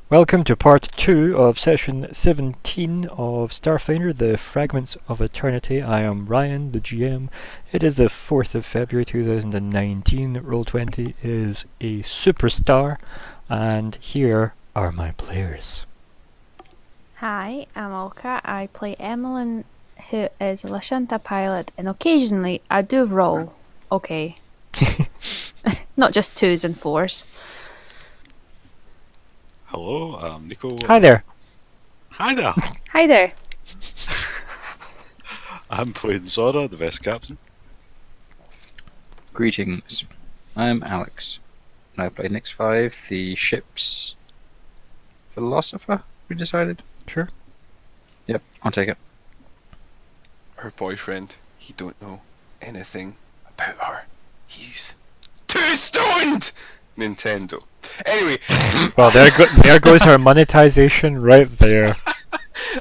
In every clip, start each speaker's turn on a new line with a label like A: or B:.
A: Welcome to part 2 of session 17 of StarFinder, the Fragments of Eternity. I am Ryan, the GM. It is the 4th of February 2019. Roll20 is a superstar, and here are my players.
B: Hi, I'm Olka. I play Emmelyn, who is a Lashanta pilot, and occasionally I do roll. Okay. Not just 2s and 4s.
C: Hello, I'm Nico.
A: Hi there.
C: Hi there.
B: Hi there.
C: I'm playing Zora, the Vice Captain.
D: Greetings, I'm Alex. I play Nix 5, the ship's philosopher, we decided.
A: Sure.
D: Yep, I'll take it.
E: Her boyfriend, he don't know anything about her. He's too stoned! Nintendo. Anyway.
A: Well, there goes our monetization right there.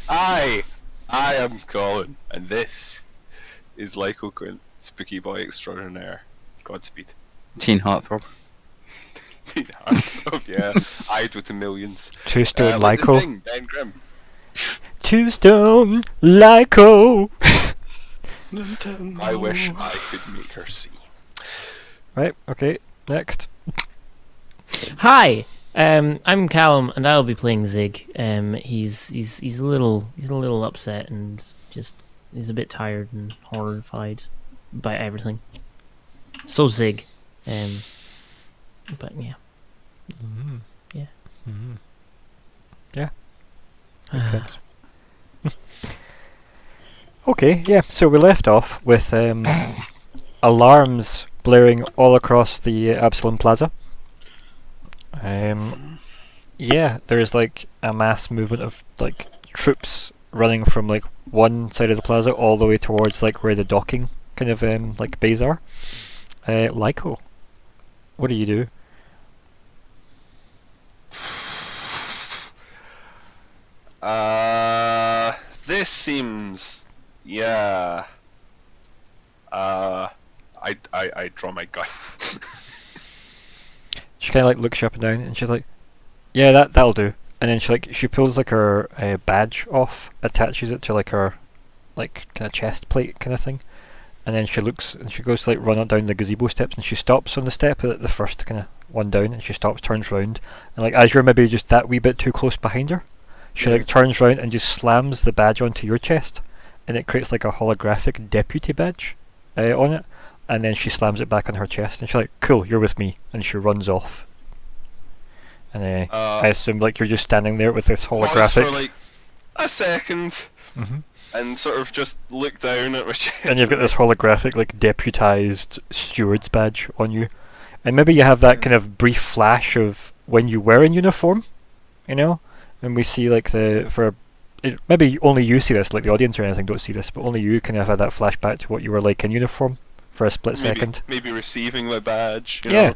E: I am Colin, and this is Lyko, Quint, Spooky Boy Extraordinaire. Godspeed.
D: Teen Heartthrob.
E: Oh yeah, idol to millions.
A: Two-stone
E: Like the
A: Lyko.
E: Thing, Ben Grimm.
A: Two-stone Lyko.
C: Nintendo.
E: I wish I could make her see.
A: Right, okay, next.
F: Hi, I'm Calum, and I'll be playing Zigg. He's a little upset and he's a bit tired and horrified by everything. So Zigg, but yeah.
A: Mm-hmm.
F: Yeah.
A: Mm-hmm. Yeah. Makes sense. Okay, yeah, so we left off with alarms blaring all across the Absalom Plaza. Yeah, there's like a mass movement of like troops running from like one side of the plaza all the way towards like where the docking kind of like bays are. Lyko, what do you do?
E: This seems, yeah. I draw my gun.
A: She kind of like looks you up and down, and she's like, "Yeah, that'll do." And then she pulls like her badge off, attaches it to like her like kind of chest plate kind of thing, and then she looks and she goes to like run on down the gazebo steps, and she stops on the step at the first kind of one down, and she stops, turns round, and like as you're maybe just that wee bit too close behind her, she like turns round and just slams the badge onto your chest, and it creates like a holographic deputy badge on it. And then she slams it back on her chest, and she's like, "Cool, you're with me," and she runs off. And I assume like you're just standing there with this
E: Pause
A: holographic.
E: for like a second, and sort of just look down at my chest.
A: And you've got this holographic like deputized steward's badge on you, and maybe you have that kind of brief flash of when you were in uniform, you know, and we see like maybe only you see this, like the audience or anything don't see this, but only you kind of had that flashback to what you were like in uniform for a split second.
E: Maybe receiving my badge. You
A: Yeah.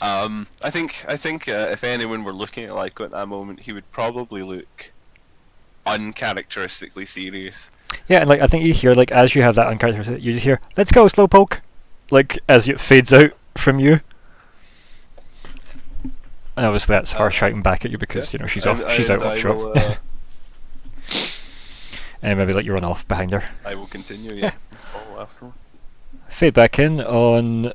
E: know? I think if anyone were looking at Lyko at that moment, he would probably look uncharacteristically serious.
A: Yeah, and like I think you hear like as you have that uncharacteristic, you just hear "Let's go, slowpoke," like as it fades out from you. And obviously that's her shouting back at you because you know she's out of shot. And maybe like you run off behind her.
E: I will continue. Yeah. Follow after.
A: Fade back in on.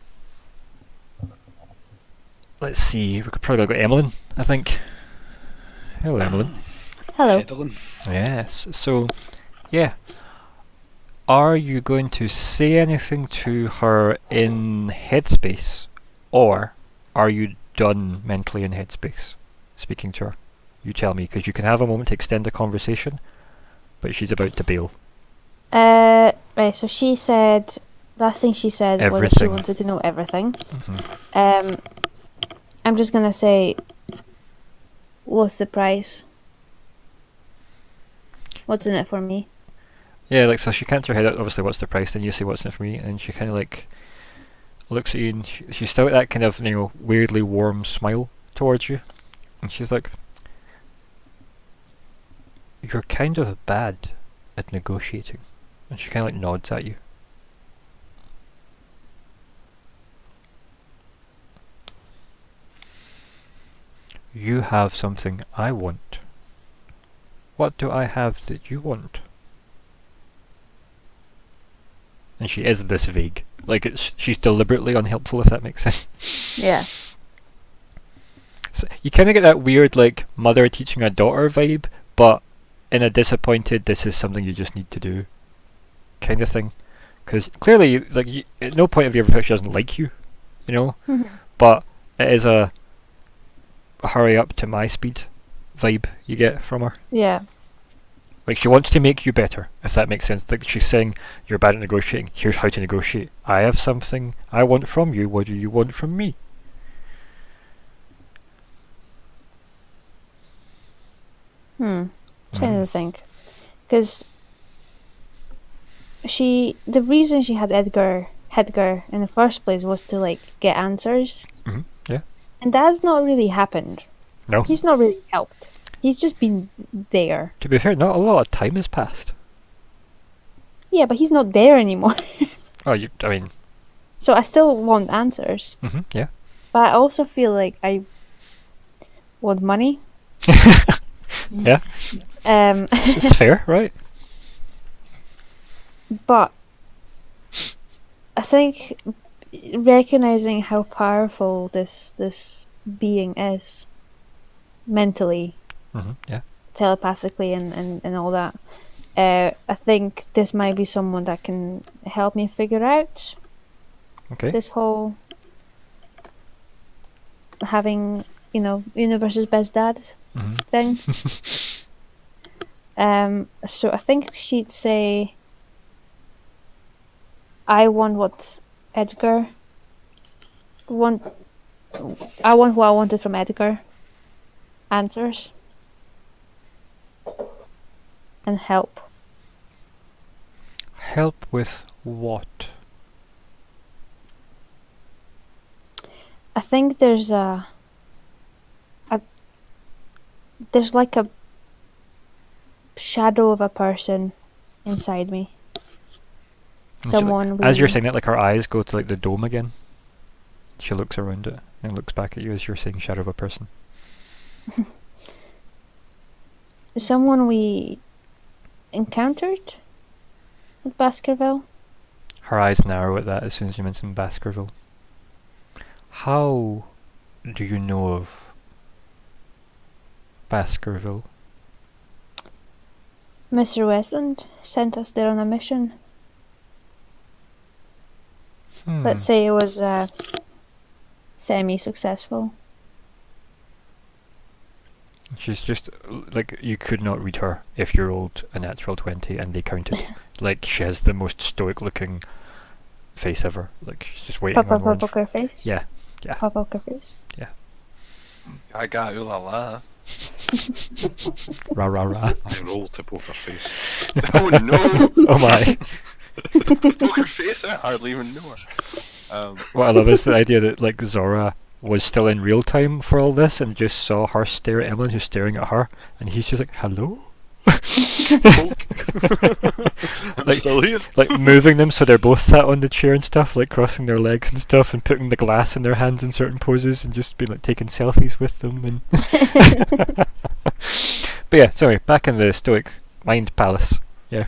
A: Let's see. We could probably go Emmelyn, I think. Hello, Emmelyn.
B: Hello.
C: Edelin.
A: Yes. So, yeah. Are you going to say anything to her in headspace, or are you done mentally in headspace speaking to her? You tell me, because you can have a moment to extend the conversation, but she's about to bail.
B: Right, so she said, last thing she said was that she
A: Everything.
B: wanted to know everything.
A: Mm-hmm.
B: I'm just gonna say, what's the price? What's in it for me?
A: Yeah, like so she cants her head out, obviously what's the price, then you say what's in it for me, and she kind of like looks at you and she's still got that kind of, you know, weirdly warm smile towards you, and she's like, "You're kind of bad at negotiating," and she kind of like nods at you. You have something I want. What do I have that you want? And she is this vague. Like, she's deliberately unhelpful, if that makes sense.
B: Yeah.
A: So you kind of get that weird, like, mother teaching a daughter vibe, but in a disappointed, this is something you just need to do kind of thing. Because clearly, like, at no point have you ever felt she doesn't like you, you know? But it is a hurry up to my speed vibe you get from her.
B: Yeah.
A: Like, she wants to make you better, if that makes sense. Like, she's saying, you're bad at negotiating, here's how to negotiate. I have something I want from you, what do you want from me?
B: Trying to think. Because the reason she had Edgar in the first place was to, like, get answers.
A: Yeah.
B: And that's not really happened.
A: No.
B: He's not really helped. He's just been there.
A: To be fair, not a lot of time has passed.
B: Yeah, but he's not there anymore.
A: Oh, I mean...
B: So I still want answers.
A: Yeah.
B: But I also feel like I want money.
A: Yeah. It's fair, right?
B: But I think recognizing how powerful this being is mentally,
A: Yeah.
B: telepathically, and all that, I think this might be someone that can help me figure out
A: Okay.
B: this whole having, universe's best dad thing. So I think she'd say, I want what Edgar I want what I wanted from Edgar. Answers. And help.
A: Help with what?
B: I think there's there's like a shadow of a person inside me.
A: And she,
B: Someone
A: as you're
B: we-
A: saying it, like, her eyes go to, like, the dome again. She looks around it and looks back at you as you're saying shadow of a person.
B: someone we encountered at Baskerville.
A: Her eyes narrow at that as soon as you mention Baskerville. How do you know of Baskerville?
B: Mr. Westland sent us there on a mission. Let's say it was semi-successful.
A: She's just, like, you could not read her if you rolled a natural 20 and they counted. Like, she has the most stoic looking face ever. Like, she's just waiting on words.
B: Poker face.
A: Yeah.
B: Poker face.
E: I got ooh la la.
A: Rah rah rah.
C: I roll to poker face.
E: Oh no!
A: Oh my.
E: Poker face? I hardly even know her.
A: What I love is the idea that, like, Zora was still in real time for all this and just saw her stare at Emmelyn, who's staring at her, and he's just like, hello?
C: I'm
A: Like-
C: still here.
A: Like, moving them so they're both sat on the chair and stuff, like crossing their legs and stuff, and putting the glass in their hands in certain poses, and just being like taking selfies with them. And but yeah, sorry, back in the Stoic Mind Palace. Yeah.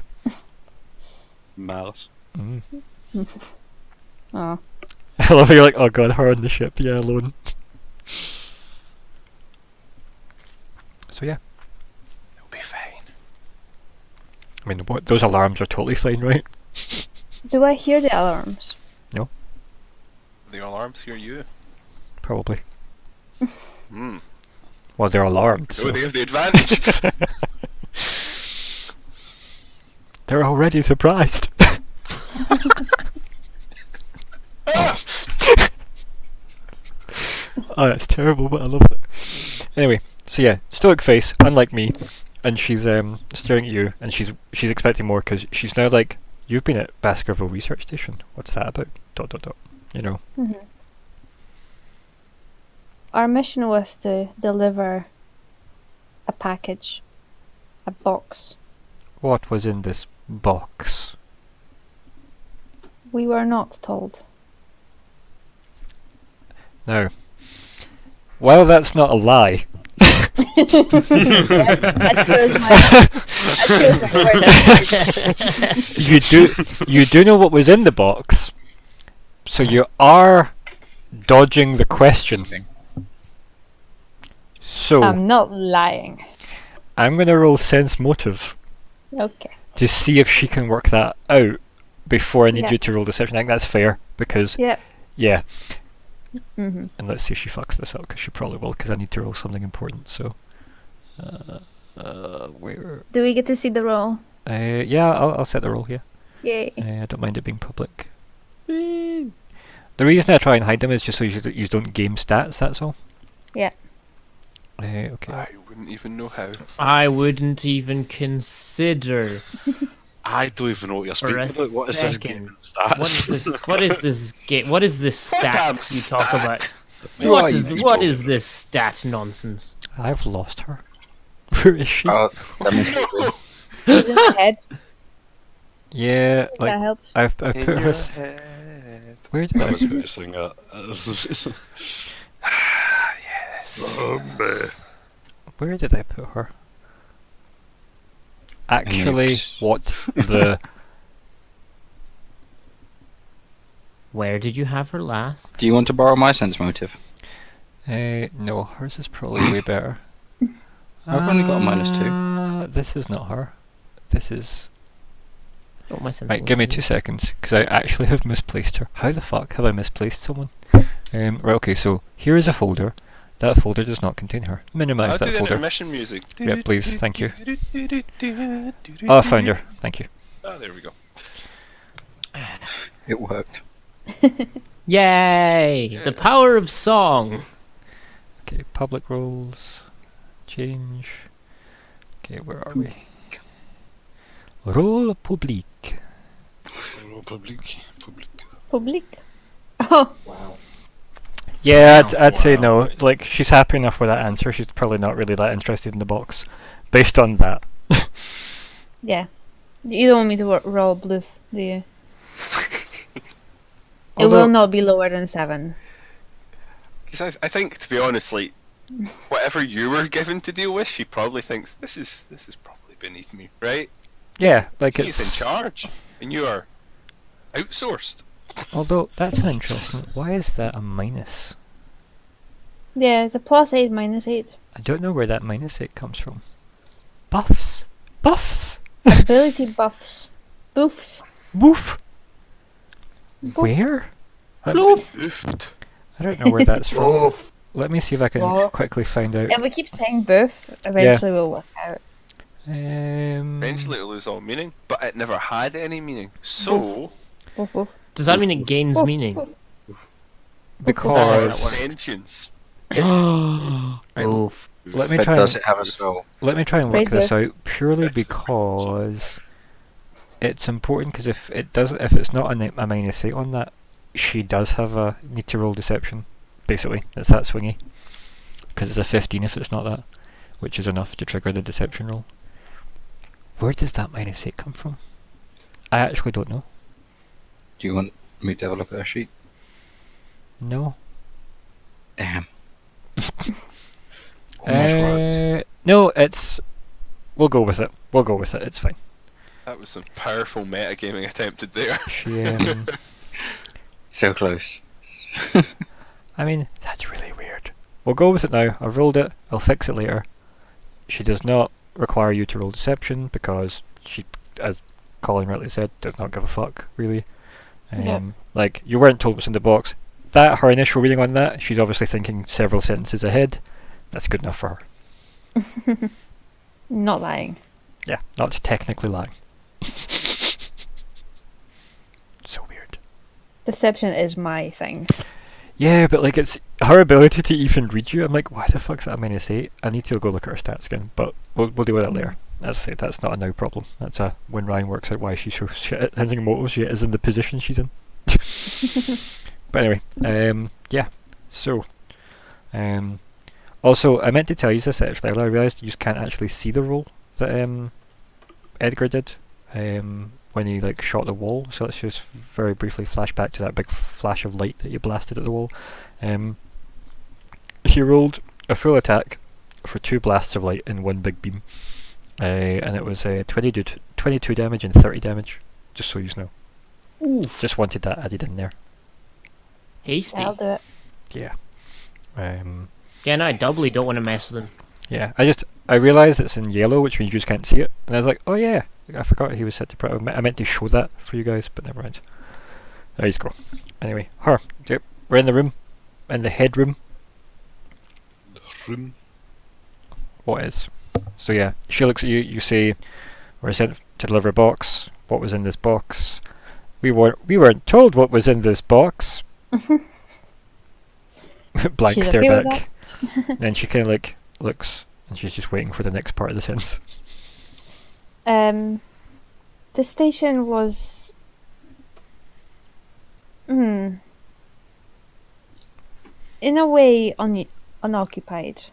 C: Malice.
B: Oh.
A: I love how you're like, oh god, her on the ship, yeah, alone. So yeah,
E: It'll be fine.
A: I mean, those alarms are totally fine, right?
B: Do I hear the alarms?
E: The alarms hear you.
A: Probably.
E: Hmm.
A: Well, they're alarmed,
E: So
A: so
E: they have the advantage.
A: they're already surprised. Oh, that's terrible, but I love it. Anyway, so yeah, stoic face, unlike me, and she's staring at you, and she's expecting more because she's now like, you've been at Baskerville Research Station. What's that about? ... You know.
B: Our mission was to deliver a package, a box.
A: What was in this box?
B: We were not told.
A: Now, Well, that's not a lie.
B: I chose my word.
A: You do know what was in the box, so you are dodging the question. So
B: I'm not lying.
A: I'm gonna roll sense motive
B: Okay.
A: to see if she can work that out before I need
B: Yeah.
A: you to roll deception. I think that's fair because
B: Yep.
A: yeah.
B: Mhm.
A: And let's see if she fucks this up, because she probably will, because I need to roll something important. So, where?
B: Do we get to see the roll?
A: Yeah, I'll set the roll here.
B: Yay.
A: I don't mind it being public. The reason I try and hide them is just so you don't game stats. That's all.
B: Yeah.
A: Okay.
E: I wouldn't even know how.
F: I wouldn't even consider
C: I don't even know what you're
F: for
C: speaking
F: a
C: about. What is this
F: second.
C: game stats?
F: What is this game? What is this
E: Damn
F: stats you talk
E: stat.
F: about?
D: Who
F: What
D: are you
F: is
D: people?
F: what is this stat nonsense?
A: I've lost her. Where is she?
D: Oh, that means we're good.
B: She's in my head.
A: Yeah,
B: That
A: like
B: helps.
A: I've put
E: In
A: her.
E: your head.
A: Where did
C: I
A: I?
C: was about to sing that.
A: Where did I put her? Actually,
D: Oops.
A: what the?
F: Where did you have her last?
D: Do you want to borrow my sense motive?
A: No, hers is probably way better.
D: I've only got a -2.
A: This is not her. This is.
F: What my sense
A: Right, give me
F: motive
A: 2
F: is.
A: seconds, because I actually have misplaced her. How the fuck have I misplaced someone? Right, okay, so here is a folder. That folder does not contain her. Minimize
E: I'll do
A: that
E: the
A: folder.
E: intermission music.
A: Yeah, please, thank you. Oh, I found her. Thank you.
E: Ah, there we go.
D: It worked.
F: Yay! The power of song.
A: Okay, public roles. Change. Okay, where are we? Role public.
C: Public.
B: Public. Oh.
A: Yeah,
F: Wow.
A: I'd say no. Like, she's happy enough with that answer. She's probably not really that interested in the box. Based on that.
B: Yeah. You don't want me to roll bluff, do you? It
A: Although-
B: will not be lower than 7.
E: Because I think, to be honest, like, whatever you were given to deal with, she probably thinks this is probably beneath me, right?
A: Yeah, like
E: She's in
A: it's.
E: charge, and you are outsourced.
A: Although, that's interesting. Why is that a minus?
B: Yeah, it's a +8, -8.
A: I don't know where that -8 comes from. Buffs? Buffs?
B: Ability buffs. Boofs.
A: Woof! Where?
E: Oofed.
A: I don't know where that's from. Let me see if I can quickly find out.
B: If we keep saying boof, eventually we'll work out.
E: Eventually it'll lose all meaning, but it never had any meaning. So,
B: Boof, boof.
F: Does that mean it gains
B: Boof,
F: meaning?
B: boof.
A: Because
E: sentience.
F: Oof.
A: let me
D: But
A: try.
D: does it have a soul?
A: Let me try and work
B: Praise
A: this out purely because it's important. Because if it's not a -8 on that, she does have a need to roll deception. Basically, it's that swingy. Because it's a 15 if it's not that, which is enough to trigger the deception roll. Where does that -8 come from? I actually don't know.
D: Do you want me to have a look at her sheet?
A: No.
D: Damn. Almost right.
A: No, it's. We'll go with it. We'll go with it. It's fine.
E: That was some powerful metagaming attempted there.
A: She.
D: So close.
A: I mean, that's really weird. We'll go with it now. I've rolled it. I'll fix it later. She does not require you to roll deception because she, as Colin rightly said, does not give a fuck, really.
B: Yeah.
A: Like, you weren't told what's in the box. That, her initial reading on that, she's obviously thinking several sentences ahead. That's good enough for her.
B: Not lying.
A: Yeah, not technically lying. So weird.
B: Deception is my thing.
A: Yeah, but like it's her ability to even read you. I'm like, why the fuck's that a -8? I need to go look at her stats again, but we'll deal with that later. As I say, that's not a now problem. That's a when Ryan works out why she's so shit at hensing motives, she is in the position she's in. But anyway, yeah. So, also I meant to tell you this actually. I realised you can't actually see the roll that Edgar did when he like shot the wall. So let's just very briefly flash back to that big flash of light that you blasted at the wall. He rolled a full attack for 2 blasts of light in one big beam. And it was 22 damage and 30 damage, just so you know.
F: Oof.
A: Just wanted that added in there.
F: Hasty.
B: I'll do it.
A: Yeah.
F: Yeah, no, I doubly don't want to mess with him.
A: Yeah, I realised it's in yellow, which means you just can't see it. And I was like, oh yeah, I forgot he was set to... I meant to show that for you guys, but never mind. There you go. Anyway, her. Yep, we're in the room. In the head room.
C: Room.
A: What is? So yeah, she looks at you, you say, we're sent to deliver a box. What was in this box? We weren't told what was in this box. Blank
B: She's
A: stare
B: okay with
A: back. Then she kind of like looks, and she's just waiting for the next part of the sentence.
B: The station was... in a way unoccupied.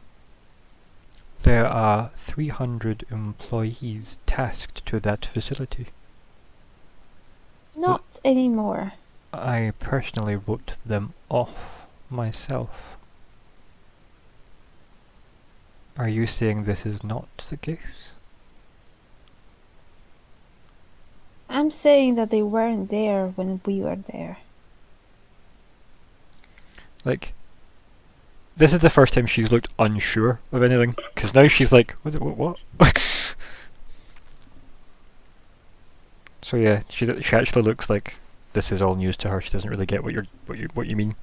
A: There are 300 employees tasked to that facility.
B: Not anymore.
A: I personally wrote them off myself. Are you saying this is not the case?
B: I'm saying that they weren't there when we were there.
A: Like, this is the first time she's looked unsure of anything, because now she's like, what? So yeah, she actually looks like this is all news to her. She doesn't really get what you mean.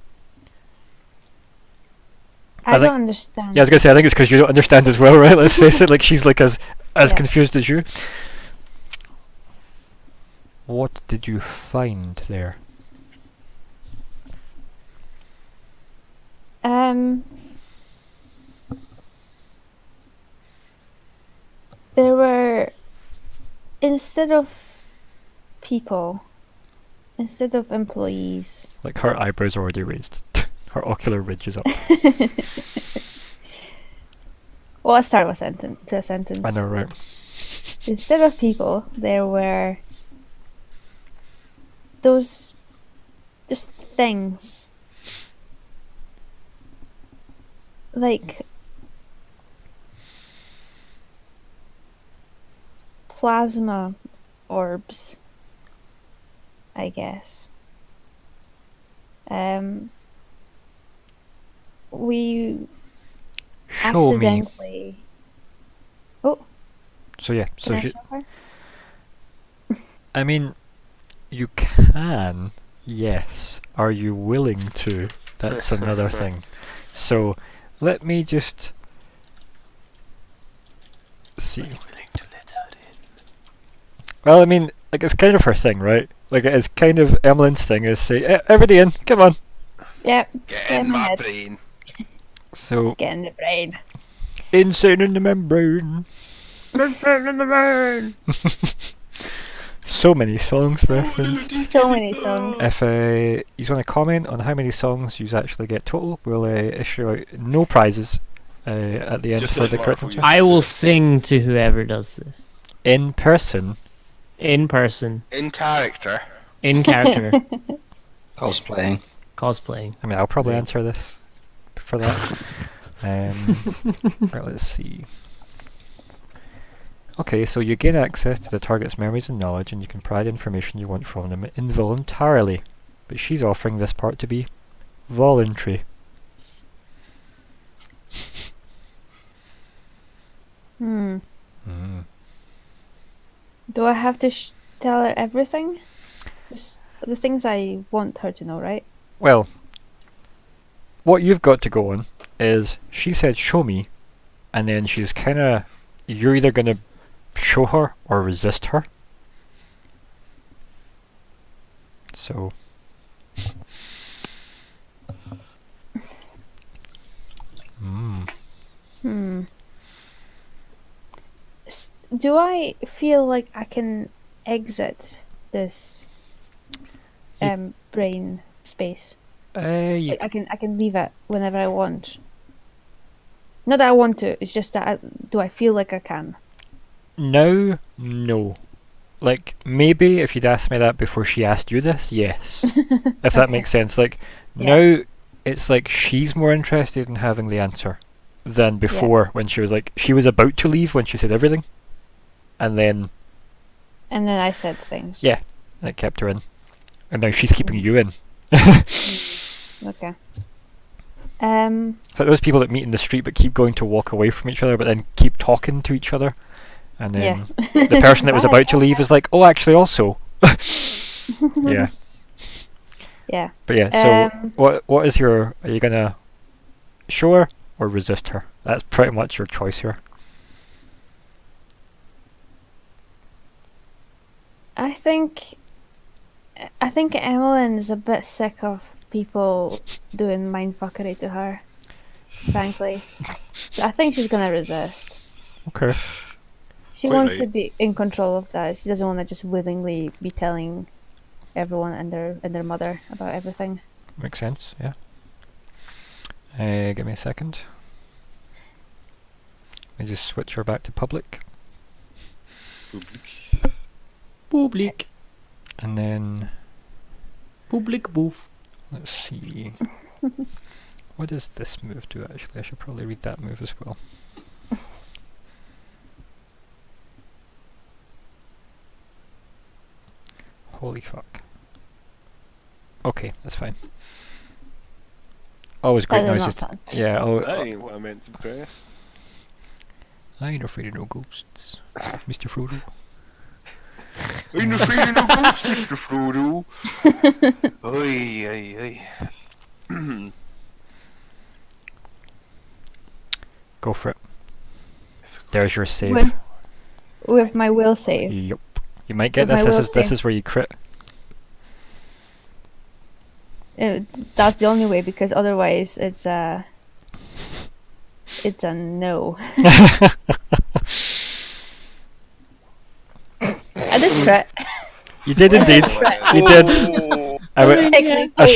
B: I
A: think-
B: don't understand.
A: Yeah, I was gonna say, I think it's because you don't understand as well, right? Let's face it, like she's like as
B: Yeah.
A: confused as you. What did you find there?
B: There were, instead of employees,
A: Like her eyebrows are already raised. Her ocular ridge is up.
B: well, let's start with a sentence.
A: I know, right?
B: Instead of people, there were those just things like plasma orbs, I guess. We
A: Show me.
B: accidentally. Oh,
A: So yeah, so
B: can I
A: she,
B: show her?
A: I mean, you can, yes. Are you willing to? That's another thing. So, let me just see.
E: Willing to let her in.
A: Well, I mean, like it's kind of her thing, right? Like it's kind of Emmelyn's thing is say, everybody in, come on.
B: Yep.
E: Get
B: in
E: in
B: my
E: my
B: head.
E: brain.
A: So,
B: Get in the brain.
A: insane in the membrane. So many songs referenced.
B: So many songs.
A: If you want to comment on how many songs you actually get total, we'll issue out no prizes at the end
E: Just
A: for
E: like
A: the correct
E: Marvel
A: answer.
F: I will sing to whoever does this.
A: In person.
F: In person.
E: In character.
F: In character.
D: Cosplaying.
F: Cosplaying.
A: I mean, I'll probably answer this for that. Right, let's see. Okay, so you gain access to the target's memories and knowledge, and you can provide information you want from them involuntarily. But she's offering this part to be voluntary.
B: Do I have to tell her everything? Just the things I want her to know, right?
A: Well, what you've got to go on is she said show me, and then she's kind of, you're either going to show her or resist her. So
B: Do I feel like I can exit this brain space?
A: you,
B: Like I can leave it whenever I want. Not that I want to. It's just that do I feel like I can?
A: now, no. Like, maybe if you'd asked me that before she asked you this, yes. If that
B: Okay.
A: makes sense. Like,
B: Yeah.
A: now it's like she's more interested in having the answer than before when she was like, she was about to leave when she said everything. And then
B: I said things.
A: Yeah. that kept her in. And now she's keeping you in.
B: Okay.
A: It's like those people that meet in the street but keep going to walk away from each other but then keep talking to each other. And then the person that was about to leave is like, oh, actually also. Yeah.
B: Yeah.
A: But yeah, so what is your... Are you going to show her or resist her? That's pretty much your choice here.
B: I think Emmelyn's a bit sick of people doing mindfuckery to her, frankly. So I think she's gonna resist.
A: Okay.
B: She
C: Quite
B: wants
C: right.
B: to be in control of that. She doesn't want to just willingly be telling everyone and their mother about everything.
A: Makes sense, yeah. Give me a second. Let me just switch her back to public.
F: Public.
A: And then...
F: Public booth.
A: Let's see. What does this move do actually? I should probably read that move as well. Holy fuck. Okay, that's fine. Always great
B: Better not
A: noises.
B: sound.
A: Yeah,
E: That ain't what I meant to press.
A: I ain't afraid of no ghosts, Mr. Frodo.
E: Ain't afraid of no ghosts, Mr. Frodo. Oi, oi, oi.
A: Go for it. There's your save.
B: With my will save.
A: Yup. You might get
B: With
A: this.
B: my will
A: This
B: save.
A: is where you crit.
B: That's the only way, because otherwise it's a no. I did crit.
A: You did indeed. You did. I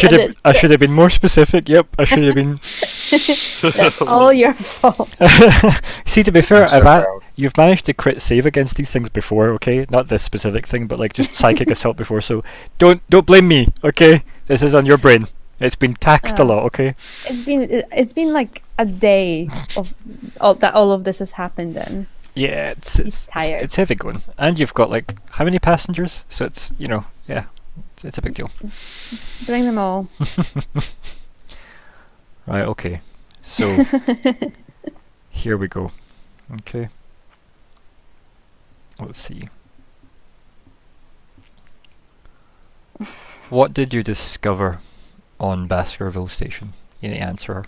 A: should have been more specific. Yep, I should have been.
B: That's all your fault.
A: See, to be fair,
D: I'm so proud.
A: you've managed to crit save against these things before. Okay, not this specific thing, but like just psychic assault before. So don't blame me. Okay, this is on your brain. It's been taxed a lot. Okay.
B: It's been like a day of all of this has happened in.
A: Yeah, it's
B: tired.
A: it's heavy going, and you've got like how many passengers? So it's yeah, it's a big deal.
B: Bring them all.
A: Right. Okay. So here we go. Okay. Let's see. What did you discover on Baskerville Station? You need to answer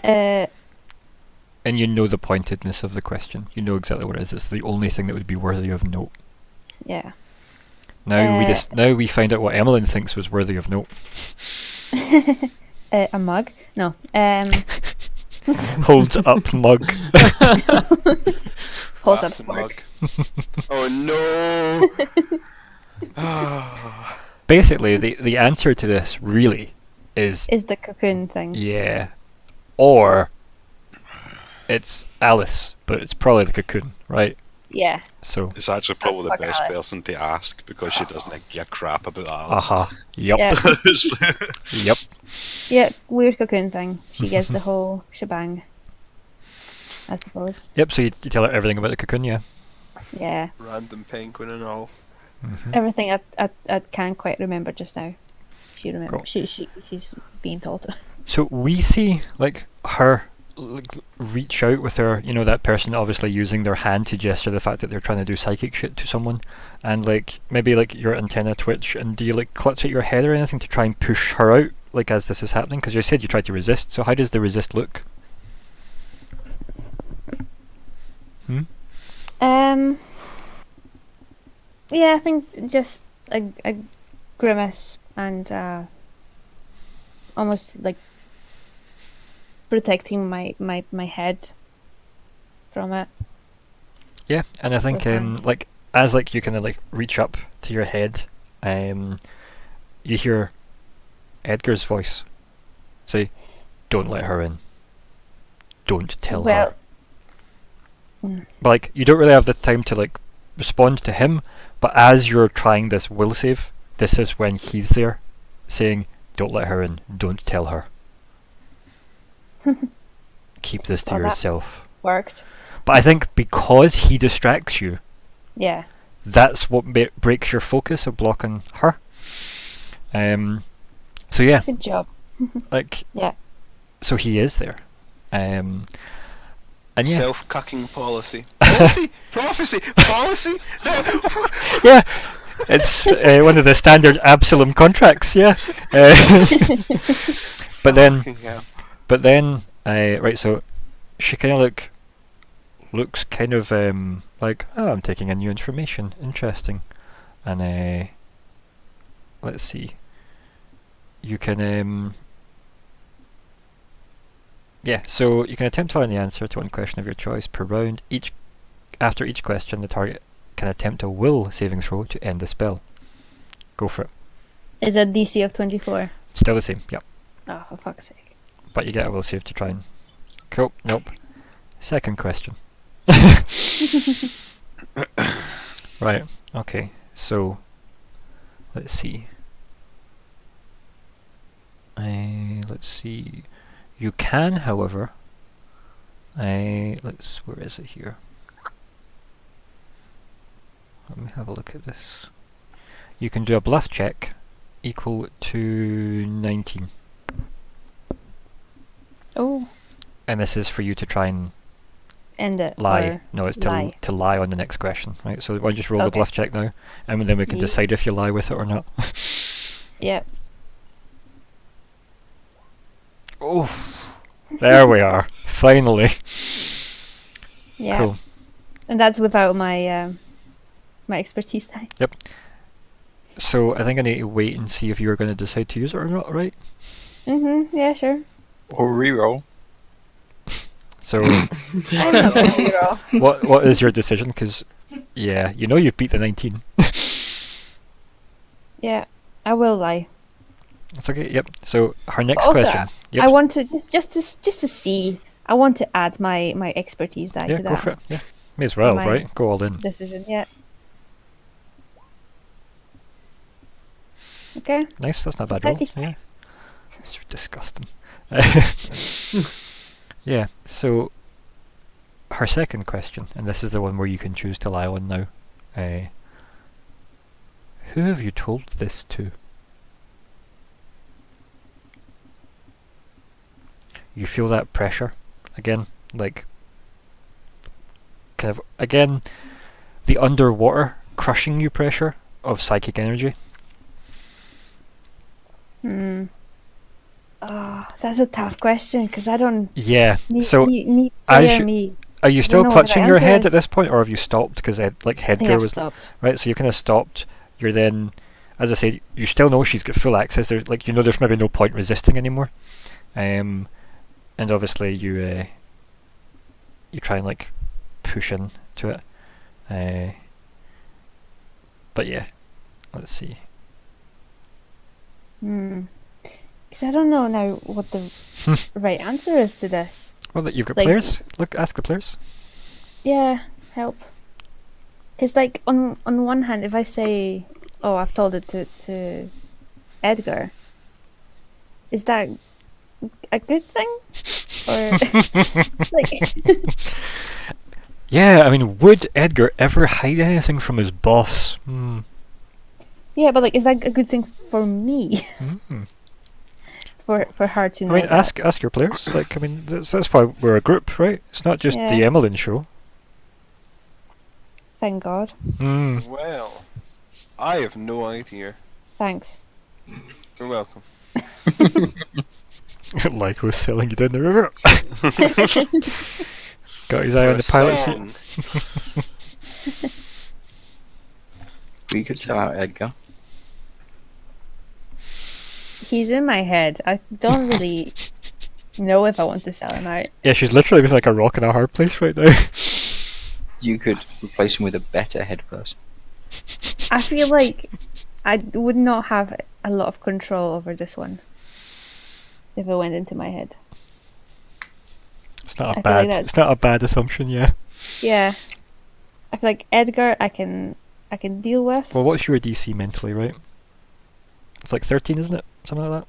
A: her. And you know the pointedness of the question. You know exactly what it is. It's the only thing that would be worthy of note.
B: Yeah.
A: Now we find out what Emmelyn thinks was worthy of note.
B: A mug? No.
A: Holds up mug.
B: Holds up
E: Laughs and
B: spark.
E: mug. Oh no! Ah.
A: Basically, the answer to this really is
B: Is the cocoon thing.
A: yeah, or it's Alice, but it's probably the cocoon, right?
B: Yeah.
A: So
C: It's actually probably the
B: Fuck
C: best
B: Alice.
C: person to ask because she doesn't give a crap about Alice.
A: Yep.
B: Yeah.
A: Yep.
B: Yeah, weird cocoon thing. She gets the whole shebang, I suppose.
A: Yep. So you tell her everything about the cocoon, yeah.
B: Yeah.
E: Random penguin and all.
B: Everything I can't quite remember just now. She remembers.
A: Cool.
B: She's being told.
A: So we see like her reach out with her, that person obviously using their hand to gesture the fact that they're trying to do psychic shit to someone, and like maybe like your antenna twitch, and do you like clutch at your head or anything to try and push her out like as this is happening? Because you said you tried to resist, so how does the resist look?
B: Yeah, I think just a grimace and almost like protecting my head from it.
A: Yeah, and I think
B: With hands.
A: like as like you kind of like reach up to your head, you hear Edgar's voice say, "Don't let her in. Don't tell her." But like you don't really have the time to like respond to him, but as you're trying this will save, this is when he's there, saying, "Don't let her in. Don't tell her. Keep this to
B: Well, that-
A: yourself."
B: Worked.
A: But I think because he distracts you,
B: Yeah.
A: that's what breaks your focus of blocking her. So yeah,
B: Good job.
A: like
B: Yeah.
A: so he is there, and yeah,
E: Self-cucking policy. Policy? Prophecy? Policy?
A: yeah, it's one of the standard Absalom contracts. Yeah, but then,
E: Fucking hell.
A: right. So she kind of looks kind of like, oh, I'm taking in new information, interesting, and let's see. You can yeah, so you can attempt to learn the answer to one question of your choice per round. After each question, the target can attempt a will saving throw to end the spell. Go for it.
B: Is a DC of 24?
A: Still the same, yep.
B: Oh, for fuck's sake.
A: But you get a will save to try and... Cool, nope. Second question. Right, okay, so... Let's see. Let's see... You can, however... where is it here? Let me have a look at this. You can do a bluff check equal to 19.
B: Oh,
A: And this is for you to try and
B: end it.
A: lie.
B: or
A: No, it's
B: lie.
A: to lie on the next question, right? So why don't you just roll the
B: Okay.
A: bluff check now, and then we can
B: Ye-
A: decide if you lie with it or not.
B: Yep.
A: Oh, there we are. Finally.
B: Yeah.
A: Cool.
B: And that's without my my expertise die.
A: So I think I need to wait and see if you're going to decide to use it or not, right?
B: Yeah, sure.
D: Or reroll.
A: So
B: I'm not gonna reroll.
A: what is your decision? Because yeah, you know you've beat the 19.
B: Yeah, I will lie.
A: It's okay. Yep. So her next
B: Also,
A: question. Yep.
B: I want to just to see. I want to add my expertise die
A: yeah,
B: to
A: go
B: that
A: for it. Yeah, may as well,
B: My-
A: right? Go all in.
B: decision. Yeah. Okay.
A: Nice. That's not
B: So
A: bad roll.
B: 35.
A: Yeah. It's disgusting. Yeah. So her second question, and this is the one where you can choose to lie on now. Who have you told this to? You feel that pressure again, like kind of again the underwater crushing you pressure of psychic energy.
B: That's a tough question because I don't.
A: Yeah.
B: Me,
A: So
B: me,
A: I
B: player
A: should-
B: me.
A: are you still
B: know what the
A: clutching your
B: answer
A: head at
B: is.
A: this point, or have you stopped? Because
B: I think
A: Headgear
B: I've
A: was
B: stopped.
A: right. So you kind of stopped. You're then, as I said, you still know she's got full access. There's there's maybe no point resisting anymore. And obviously you try and like push in to it. But yeah, let's see.
B: Because I don't know now what the right answer is to this.
A: Well, that you've got
B: Like-
A: players. Look, ask the players.
B: Yeah, help. Because like on one hand, if I say, "Oh, I've told it to Edgar," is that a good thing? Or like,
A: Yeah, I mean, would Edgar ever hide anything from his boss?
B: yeah, but like, is that a good thing for me? For her to know.
A: I mean,
B: that?
A: ask your players. Like, I mean, that's why we're a group, right? It's not just the
B: Yeah.
A: Emmelyn show.
B: Thank God.
E: Well, I have no idea.
B: Thanks.
E: You're welcome.
A: Lyko selling you down the river. Got his eye on the pilot seat.
E: Son.
D: We could sell out Edgar.
B: He's in my head. I don't really know if I want to sell him out.
A: Yeah, she's literally with like a rock in a hard place right now.
D: You could replace him with a better head person.
B: I feel like I would not have a lot of control over this one if it went into my head.
A: It's not
B: I
A: a
B: feel like
A: bad. It's not a
B: that's-
A: bad assumption. Yeah.
B: Yeah, I feel like Edgar, I can deal with.
A: Well, what's your DC mentally, right? It's like 13, isn't it? something like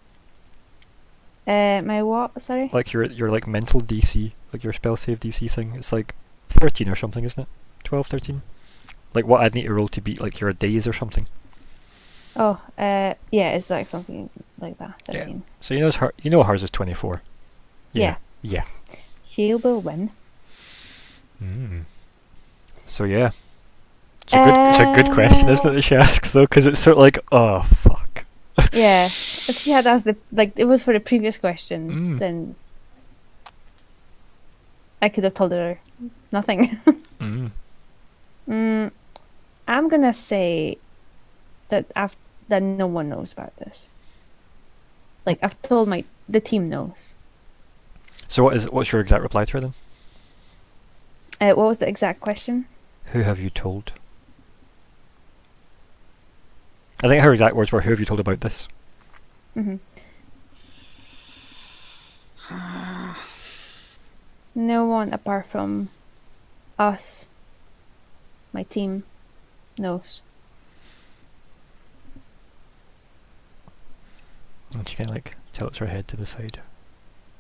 A: that.
B: My what? Sorry.
A: Like your like mental DC, like your spell save DC thing. It's like 13 or something, isn't it? 12, 13. Like what I'd need to roll to beat like your days or something.
B: Oh, yeah, it's like something like that. 13.
A: So you know hers is 24.
B: Yeah.
A: Yeah.
B: She will win.
A: So yeah. It's a good question, isn't it, that she asks though, because it's sort of like, oh fuck.
B: Yeah. If she had asked it was for the previous question, then I could have told her nothing. I'm gonna say that that no one knows about this. Like I've told the team knows.
A: So what's your exact reply to her then?
B: What was the exact question?
A: Who have you told? I think her exact words were, who have you told about this?
B: No one apart from us, my team, knows.
A: And she kind of like tilts her head to the side.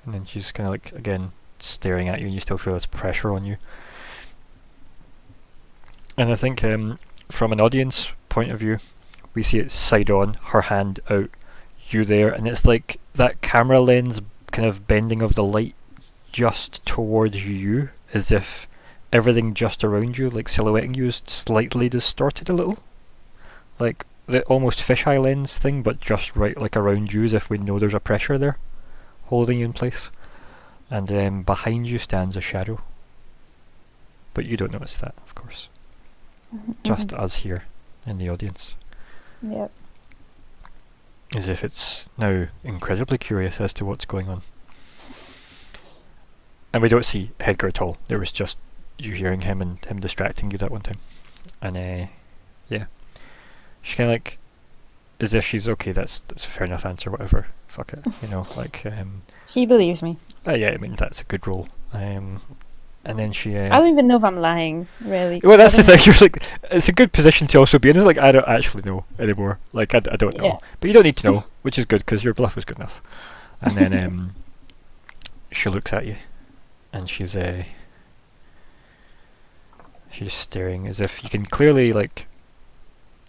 A: And then she's kind of like, again, staring at you, and you still feel this pressure on you. And I think from an audience point of view, we see it side on, her hand out, you there, and it's like that camera lens kind of bending of the light just towards you, as if everything just around you, like silhouetting you, is slightly distorted a little. Like the almost fisheye lens thing, but just right like around you, as if we know there's a pressure there, holding you in place. And behind you stands a shadow. But you don't notice that, of course. Just us here in the audience.
B: Yep.
A: As if it's now incredibly curious as to what's going on. And we don't see Hedgar at all. There was just you hearing him and him distracting you that one time. And yeah. She kinda like, as if she's okay, that's a fair enough answer, whatever. Fuck it. You know, like
B: She believes me.
A: yeah, I mean that's a good roll. And then she
B: I don't even know if I'm lying, really.
A: well, that's the thing. You're like, it's a good position to also be in. It's like, I don't actually know anymore. Like, I don't know.
B: Yeah.
A: But you don't need to know, which is good, because your bluff was good enough. And then she looks at you, and she's staring as if you can clearly, like,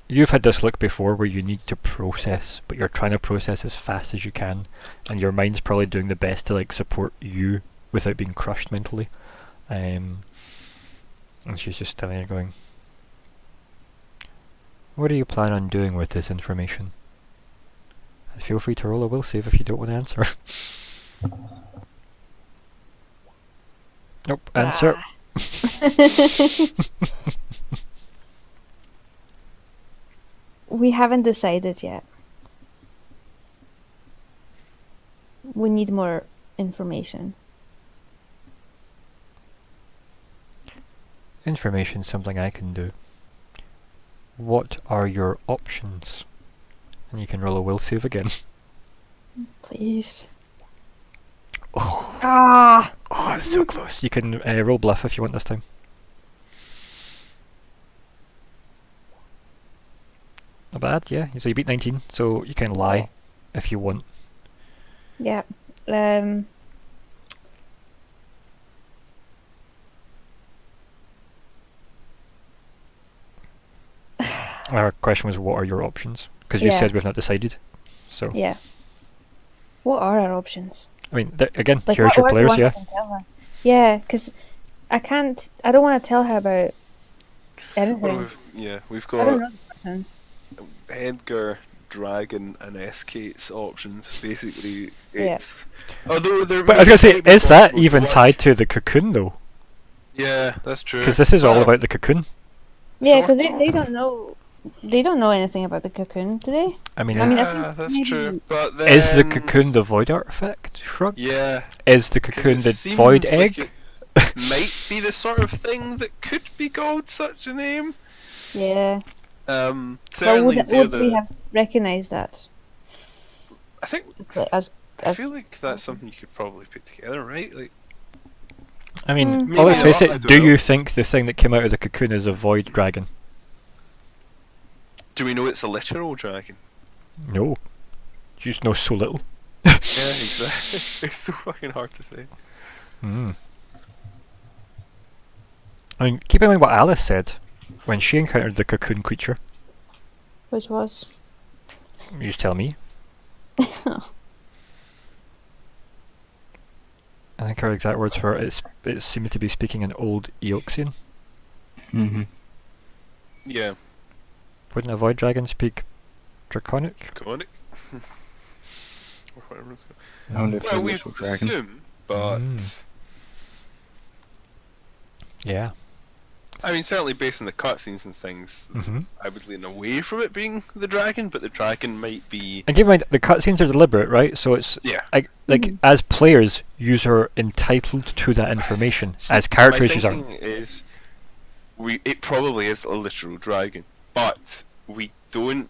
A: you've had this look before where you need to process, but you're trying to process as fast as you can, and your mind's probably doing the best to, like, support you without being crushed mentally. And she's just standing there going, what do you plan on doing with this information? And feel free to roll a will save if you don't want to answer. Nope, answer.
B: We haven't decided yet. We need more information.
A: Information's something I can do. What are your options? And you can roll a will save again.
B: Please.
A: Oh,
B: Ah!
A: oh, it's so close. You can roll bluff if you want this time. Not bad, yeah. So you beat 19, so you can lie if you want.
B: Yeah.
A: Our question was, what are your options? Because you
B: Yeah.
A: said we've not decided. So,
B: Yeah. What are our options?
A: I mean, again,
B: Like,
A: here's
B: what
A: your
B: are the
A: players,
B: ones I
A: yeah.
B: can tell her? Yeah, because I don't want to tell her about anything.
E: Well, we've
B: I don't
E: got
B: know the person.
E: Edgar, Dragon, and Escate's options. Basically,
B: Yeah.
E: it's. Although they're.
A: But I was going to say, is that
E: would
A: even
E: work.
A: tied to the cocoon, though?
E: Yeah, that's true.
A: Because this is all
E: Well,
A: about the cocoon.
B: Yeah, because
E: sort
B: they
E: of.
B: don't know. They don't know anything about the cocoon, do they?
A: I mean,
B: I
A: is,
B: mean, I
E: Yeah,
B: think
E: that's
B: maybe-
E: true. But then,
A: is the cocoon the void artifact? Shrug.
E: Yeah.
A: Is the
E: 'cause
A: cocoon
E: it
A: the
E: seems
A: void
E: like
A: egg?
E: it might be the sort of thing that could be called such a name.
B: Yeah. But
E: Certainly
B: would we have recognised that?
E: I think.
B: As
E: I feel like that's something you could probably put together, right? Like,
A: I mean,
B: Mm.
A: well, let's
E: Maybe
A: face
E: not, I
A: it.
E: don't
A: Do
E: know.
A: you think the thing that came out of the cocoon is a void dragon?
E: do we know it's a literal dragon?
A: No. just know so little.
E: Yeah, exactly. It's so fucking hard to say.
A: Mm. I mean, keep in mind what Alice said when she encountered the cocoon creature.
B: Which was?
A: You just tell me. I think her exact words were, it seemed to be speaking in Old Eoxian.
D: Mm-hmm.
E: Yeah,
A: Wouldn't a void dragon speak Draconic?
E: Draconic. Or whatever it's called.
D: I wonder if
E: Well,
D: it's a
E: we
D: little dragon.
E: assume, but
A: Yeah.
E: I mean, certainly based on the cutscenes and things,
A: Mm-hmm.
E: I would lean away from it being the dragon, but the dragon might be.
A: And keep in mind, the cutscenes are deliberate, right? So it's
E: Yeah.
A: like as players, you are entitled to that information. As characters, you
E: My
A: aren't.
E: thinking is, it probably is a literal dragon, but we don't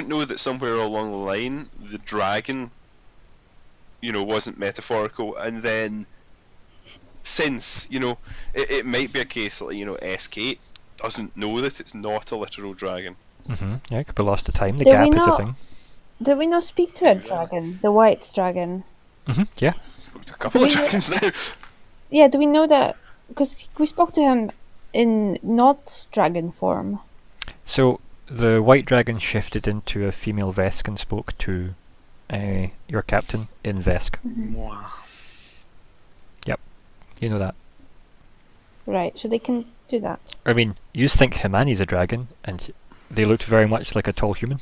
E: know that somewhere along the line the dragon, wasn't metaphorical, and then since it might be a case that SK doesn't know that it's not a literal dragon.
A: Mm-hmm. Yeah, it could be lost to time. The
B: Did
A: gap
B: we
A: is a
B: not-
A: thing.
B: Did we not speak to a dragon? The white dragon?
A: Mm-hmm. Yeah.
E: Spoke to a couple of
B: We-
E: dragons now.
B: Yeah, do we know that? Because we spoke to him in not dragon form.
A: So the white dragon shifted into a female Vesk and spoke to your captain in Vesk. You know that.
B: Right, so they can do that.
A: I mean, you think Himani's a dragon, and they looked very much like a tall human.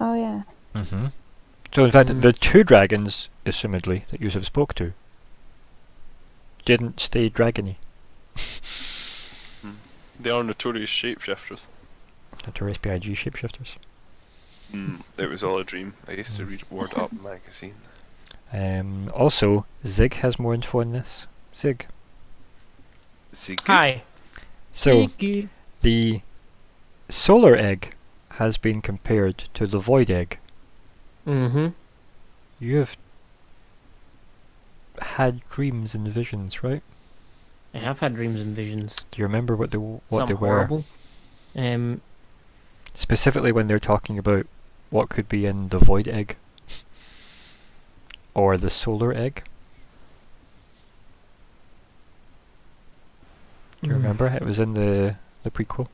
B: Oh, yeah.
A: Mm-hmm. So in fact, the two dragons, assumedly, that you have spoke to, didn't stay dragony.
E: They are notorious shapeshifters.
A: Notorious PIG shapeshifters.
E: It was all a dream. I used to read Word Up magazine.
A: Also, Zigg has more info on this. Zigg.
E: Zigg.
F: Hi.
A: So,
F: Ziggy.
A: the solar egg has been compared to the void egg.
F: Mm-hmm.
A: You have had dreams and visions, right?
F: I have had dreams and visions.
A: Do you remember what
F: Some
A: they were?
F: horrible.
A: Specifically when they're talking about what could be in the void egg. Or the solar egg. Do you remember? It was in the prequel.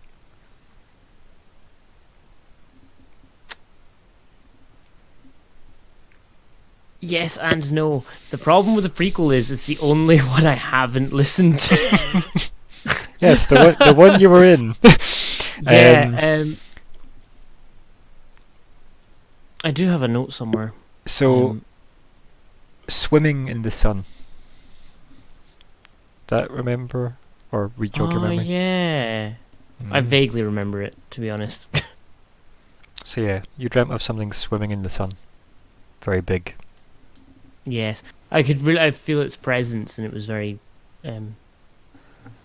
F: Yes and no. The problem with the prequel is it's the only one I haven't listened to.
A: Yes, the one you were in.
F: Yeah. I do have a note somewhere.
A: So, swimming in the sun. That remember? Or re-jog your memory?
F: Yeah. I
A: Mm.
F: vaguely remember it, to be honest.
A: So yeah, you dreamt of something swimming in the sun. Very big.
F: Yes. I feel its presence, and it was very,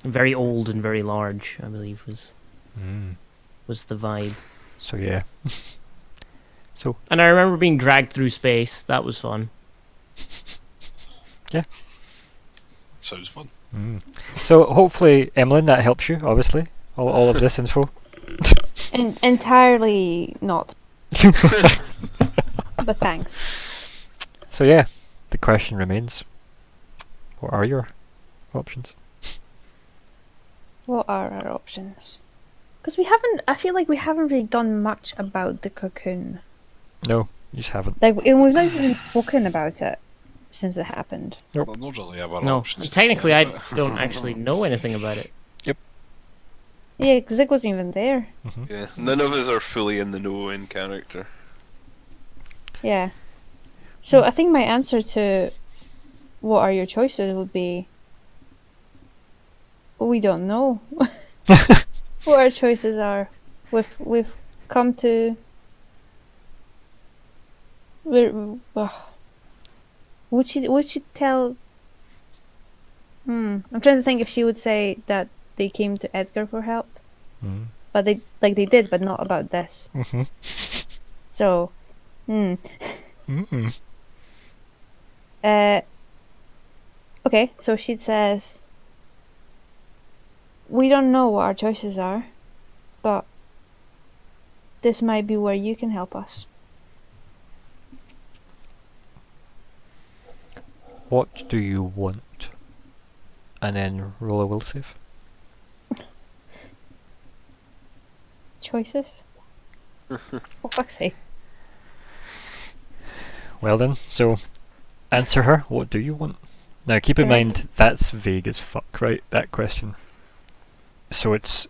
F: very old and very large, I believe was the vibe.
A: So yeah.
F: And I remember being dragged through space. That was fun.
C: Sounds fun.
A: So hopefully, Emmelyn, that helps you, obviously. All of this info.
B: Entirely not. But thanks.
A: So yeah, the question remains. What are your options?
B: What are our options? Because I feel like we haven't really done much about the cocoon.
A: No, you just haven't.
B: Like, and we've not even spoken about it since it happened.
C: Well, not really ever
F: No,
C: options to
F: technically
C: say
F: I
C: about it.
F: don't actually know anything about it.
B: Yeah, because Zigg wasn't even there.
E: Yeah, none of us are fully in the know in character.
B: Yeah. So I think my answer to what are your choices would be we don't know what our choices are. We've come to would she tell I'm trying to think if she would say that they came to Edgar for help.
A: Mm.
B: But they did, but not about this.
A: Mm-hmm.
B: So
A: Mm-mm.
B: Okay, so she says, we don't know what our choices are, but this might be where you can help us.
A: What do you want? And then roll a will save.
B: Choices? For fuck's sake.
A: Well then, so answer her. What do you want? Now keep in
B: Can I-
A: mind that's vague as fuck, right? That question. So it's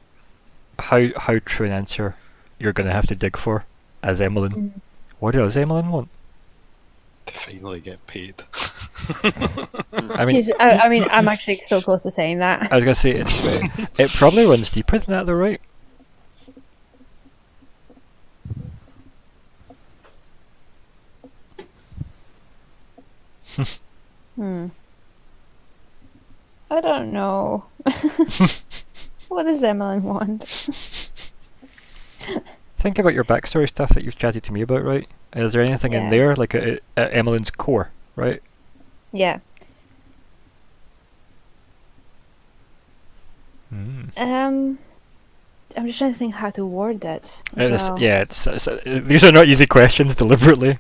A: how true an answer you're gonna have to dig for as Emmelyn.
B: Mm.
A: What does Emmelyn want?
C: To finally get paid.
A: I mean,
B: I mean, I'm actually so close to saying that.
A: I was gonna say it probably runs deeper than that, though, right?
B: I don't know. What does Emmelyn want?
A: Think about your backstory stuff that you've chatted to me about, right? Is there anything in
B: Yeah.
A: there, like at Emmelyn's core, right?
B: Yeah. I'm just trying to think how to word that. As well.
A: Yeah, these are not easy questions deliberately.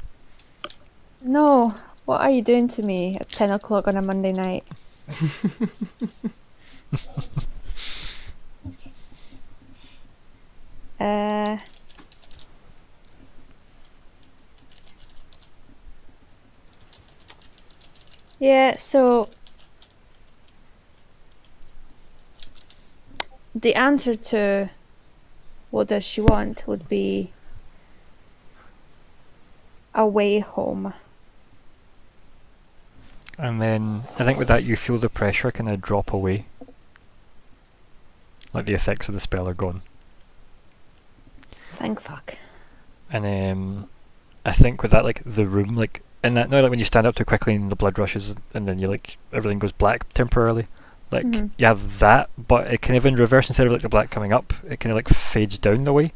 B: No. What are you doing to me at 10 o'clock on a Monday night? Yeah, so the answer to what does she want would be a way home.
A: And then I think with that you feel the pressure kind of drop away. Like the effects of the spell are gone.
B: Thank fuck.
A: And I think with that, like the room, like in that, no, like when you stand up too quickly and the blood rushes and then you like everything goes black temporarily. Like
B: Mhm.
A: you have that, but it kind of in reverse. Instead of like the black coming up, it kind of like fades down the way,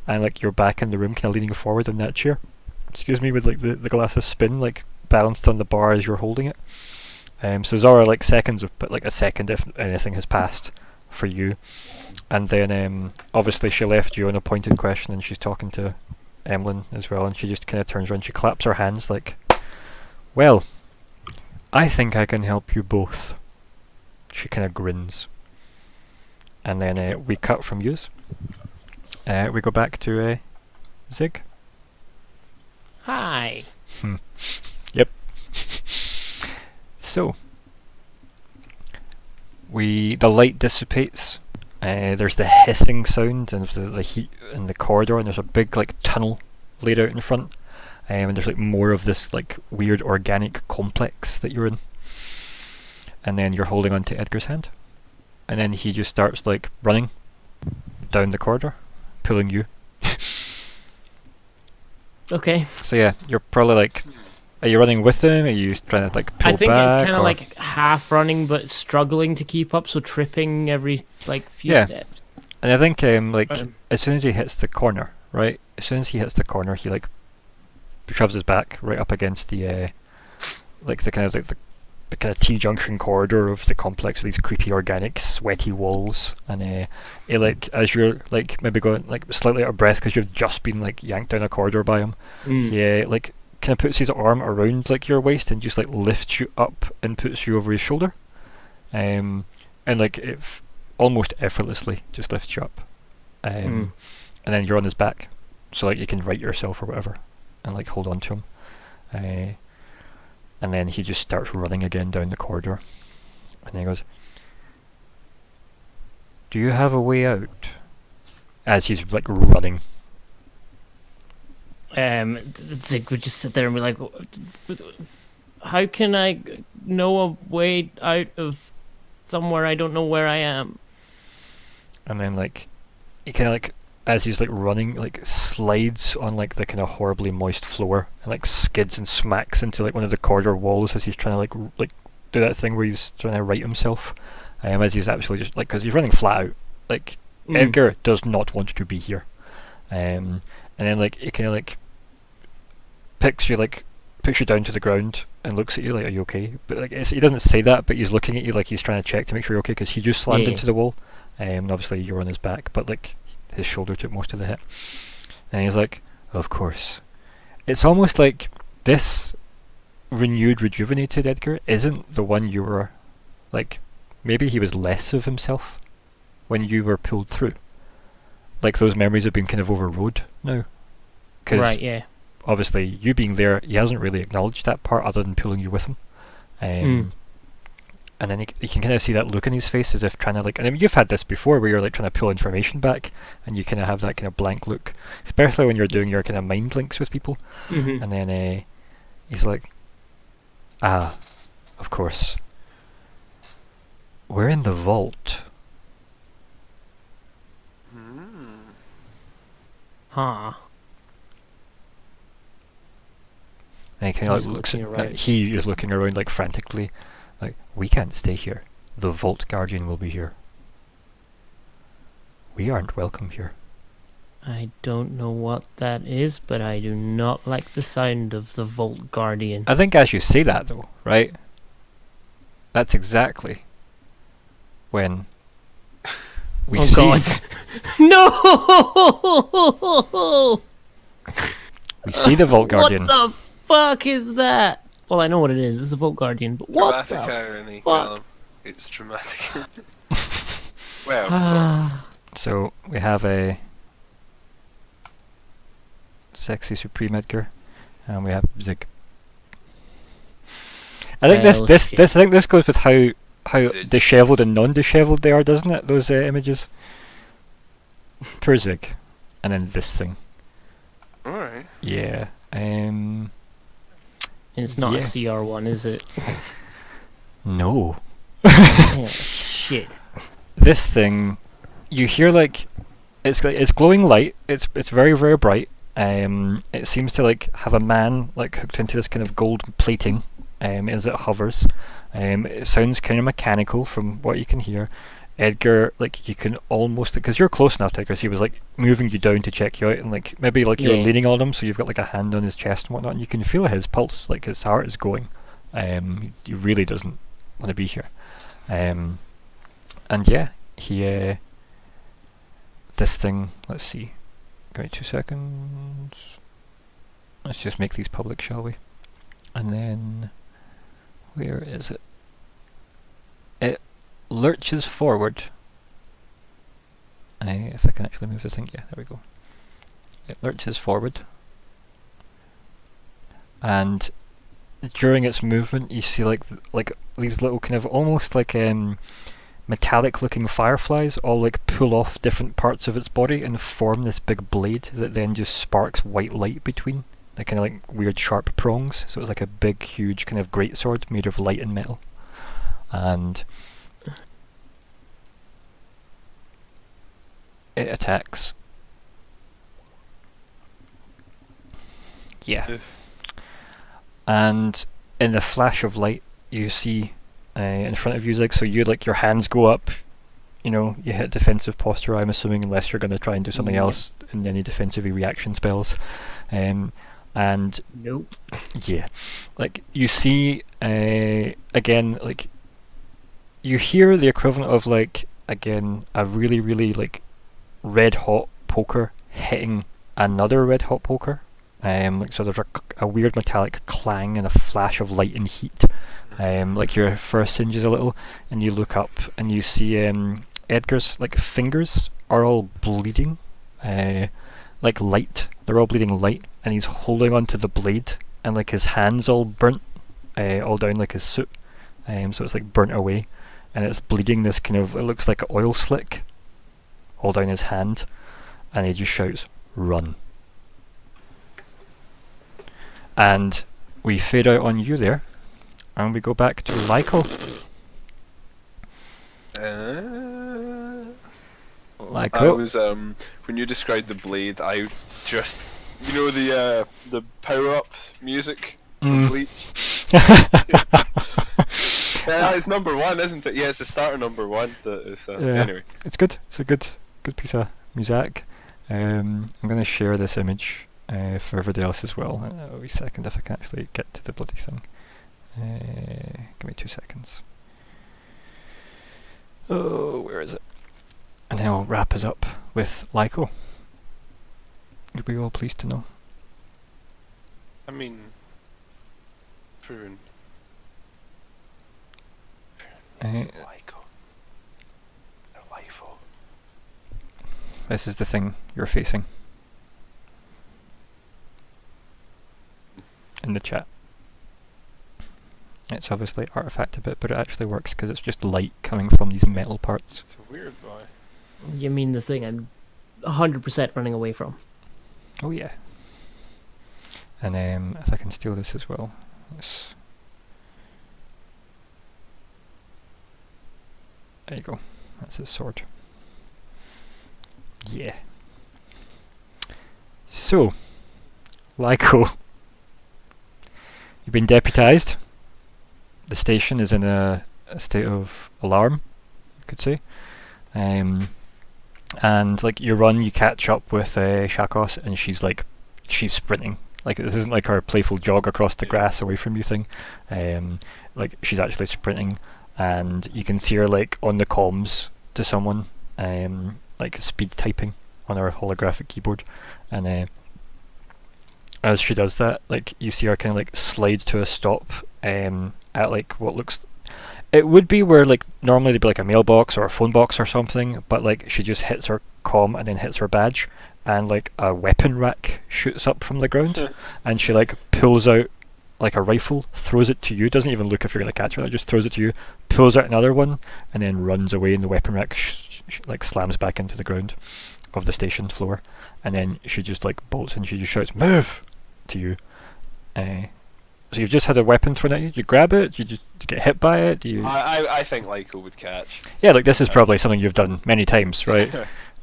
A: and like you're back in the room, kind of leaning forward in that chair. Excuse me, with like the glasses spin, like balanced on the bar as you're holding it. So Zora, like seconds, but like a second if anything has passed for you, and then obviously she left you on a pointed question, and she's talking to Emmelyn as well, and she just kind of turns around, she claps her hands like, "Well, I think I can help you both." She kind of grins, and then we cut from yous. We go back to Zigg.
F: Hi.
A: Yep. So the light dissipates. There's the hissing sound and the heat in the corridor, and there's a big like tunnel laid out in front. And there's like more of this like weird organic complex that you're in. And then you're holding onto Edgar's hand, and then he just starts like running down the corridor, pulling you.
F: Okay.
A: So yeah, you're probably like, are you running with him? Are you trying to like pull
F: I think
A: back?
F: it's kind
A: or-
F: of like half running but struggling to keep up, so tripping every like few
A: Yeah.
F: steps.
A: And I think like
F: Right.
A: as soon as he hits the corner, right? As soon as he hits the corner, he like shoves his back right up against the like the kind of like the kind of T-junction corridor of the complex with these creepy organic sweaty walls, and he like as you're like maybe going like slightly out of breath because you've just been like yanked down a corridor by him, he like kind of puts his arm around like your waist and just like lifts you up and puts you over his shoulder, and like it almost effortlessly just lifts you up, and then you're on his back, so like you can right yourself or whatever, and like hold on to him, and then he just starts running again down the corridor, and then he goes, "Do you have a way out?" As he's like running.
F: Zigg would just sit there and be like, "How can I know a way out of somewhere I don't know where I am?"
A: And then like he kind of like as he's like running like slides on like the kind of horribly moist floor and like skids and smacks into like one of the corridor walls as he's trying to like do that thing where he's trying to right himself, as he's actually just like because he's running flat out, like Edgar does not want to be here, and then like he kind of like picks you, like puts you down to the ground and looks at you like, "Are you okay?" But like he doesn't say that, but he's looking at you like he's trying to check to make sure you're okay because he just slammed
F: Yeah.
A: into the wall, and obviously you're on his back, but like his shoulder took most of the hit. And he's like, of course. It's almost like this renewed, rejuvenated Edgar isn't the one you were, like, maybe he was less of himself when you were pulled through. Like, those memories have been kind of overrode now. 'Cause
F: Right, yeah.
A: obviously, you being there, he hasn't really acknowledged that part other than pulling you with him. And then you can kind of see that look in his face as if trying to, like, and I mean, you've had this before where you're like trying to pull information back and you kind of have that kind of blank look, especially when you're doing your kind of mind links with people.
F: Mm-hmm.
A: And then he's like, ah, of course. We're in the vault.
F: Huh.
A: And he kind of
F: He's
A: looks
F: looking
A: at,
F: around.
A: he is looking around like frantically, like, we can't stay here. The Vault Guardian will be here. We aren't welcome here.
F: I don't know what that is, but I do not like the sound of the Vault Guardian.
A: I think as you say that though, right? That's exactly when we see
F: God. No!
A: we see the Vault Guardian.
F: What the fuck is that? Well, I know what it is. It's a Vault Guardian, but what
E: Dramatic
F: the
E: irony,
F: fuck?
E: Calum. It's dramatic. Well, sorry.
A: So we have a sexy Supreme Edgar, and we have Zigg. I think
F: Well,
A: this
F: shit.
A: I think this goes with how
E: Zigg.
A: dishevelled and non-dishevelled they are, doesn't it? Those images. Poor Zigg, and then this thing.
E: Alright.
A: Yeah.
F: It's not
A: Yeah.
F: a CR1, is it?
A: No.
F: Yeah, shit.
A: This thing, you hear like it's glowing light. It's very very bright. It seems to like have a man like hooked into this kind of gold plating. As it hovers. It sounds kind of mechanical from what you can hear. Edgar, like, you can almost, because you're close enough to Edgar, so he was like moving you down to check you out, and like maybe like you're
F: Yeah.
A: leaning on him, so you've got like a hand on his chest and whatnot, and you can feel his pulse, like his heart is going. He really doesn't want to be here. And yeah, he this thing, let's see, give me 2 seconds. Let's just make these public, shall we? And then where is it? It lurches forward. If I can actually move the thing, yeah, there we go. It lurches forward, and during its movement, you see like these little kind of almost like metallic-looking fireflies all like pull off different parts of its body and form this big blade that then just sparks white light between. They're kind of like weird sharp prongs, so it's like a big, huge kind of greatsword made of light and metal. And it attacks. Yeah. And in the flash of light, you see in front of you, Zigg, so you like your hands go up, you know, you hit defensive posture, I'm assuming, unless you're going to try and do something else in any defensive reaction spells. And
F: Nope.
A: yeah, like you see again, like you hear the equivalent of like again a really really like red hot poker hitting another red hot poker. Like so there's a weird metallic clang and a flash of light and heat. Like your fur singes a little, and you look up and you see Edgar's like fingers are all bleeding, like light. They're all bleeding light, and he's holding onto the blade, and like his hands all burnt, all down like his suit. So it's like burnt away, and it's bleeding this kind of, it looks like an oil slick, all down his hand, and he just shouts, "Run!" And we fade out on you there, and we go back to Lyko.
E: I
A: Lyko.
E: was when you described the blade, I just the power up music from Bleach. Yeah, it's number one, isn't it? Yeah, it's the starter number one. Anyway,
A: It's good. It's a good piece of music. I'm going to share this image for everybody else as well. A wee second if I can actually get to the bloody thing. Give me 2 seconds. Oh, where is it? And then I'll wrap us up with Lyko. You'll be all pleased to know.
E: I mean, Prune. It's Lyko. Or Lyfo.
A: This is the thing you're facing. In the chat. It's obviously artifact a bit, but it actually works because it's just light coming from these metal parts.
E: It's a weird boy.
F: You mean the thing I'm 100% running away from?
A: Oh yeah. And if I can steal this as well. There you go. That's his sword. Yeah. So, Lyko, you've been deputized. The station is in a state of alarm, you could say. And like you run, you catch up with Shakos, and she's sprinting. Like this isn't like her playful jog across the grass away from you thing. Like she's actually sprinting, and you can see her like on the comms to someone, like speed typing on her holographic keyboard, and as she does that, like you see her kind of like slide to a stop at like what looks. It would be where like normally there'd be like a mailbox or a phone box or something, but like she just hits her comm and then hits her badge, and like a weapon rack shoots up from the ground, and she like pulls out like a rifle, throws it to you, doesn't even look if you're gonna catch her, just throws it to you, pulls out another one, and then runs away, and the weapon rack like slams back into the ground of the station floor, and then she just like bolts and she just shouts "Move!" to you. So you've just had a weapon thrown at you. Do you grab it? Do you get hit by it? Do you?
E: I think Lyko would catch.
A: Yeah, like this is probably something you've done many times, right?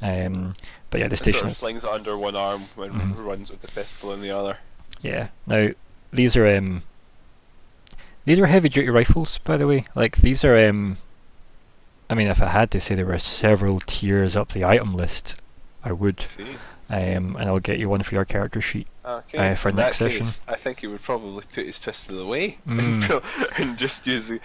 A: But yeah, the station
E: Sort of
A: is.
E: slings it under one arm when runs with the pistol in the other.
A: Yeah. Now these are heavy duty rifles, by the way. Like these are I mean, if I had to say there were several tiers up the item list, I would.
E: See?
A: And I'll get you one for your character sheet.
E: Okay.
A: For
E: in
A: next
E: that
A: session.
E: case, I think he would probably put his pistol away
A: Mm.
E: and just use it.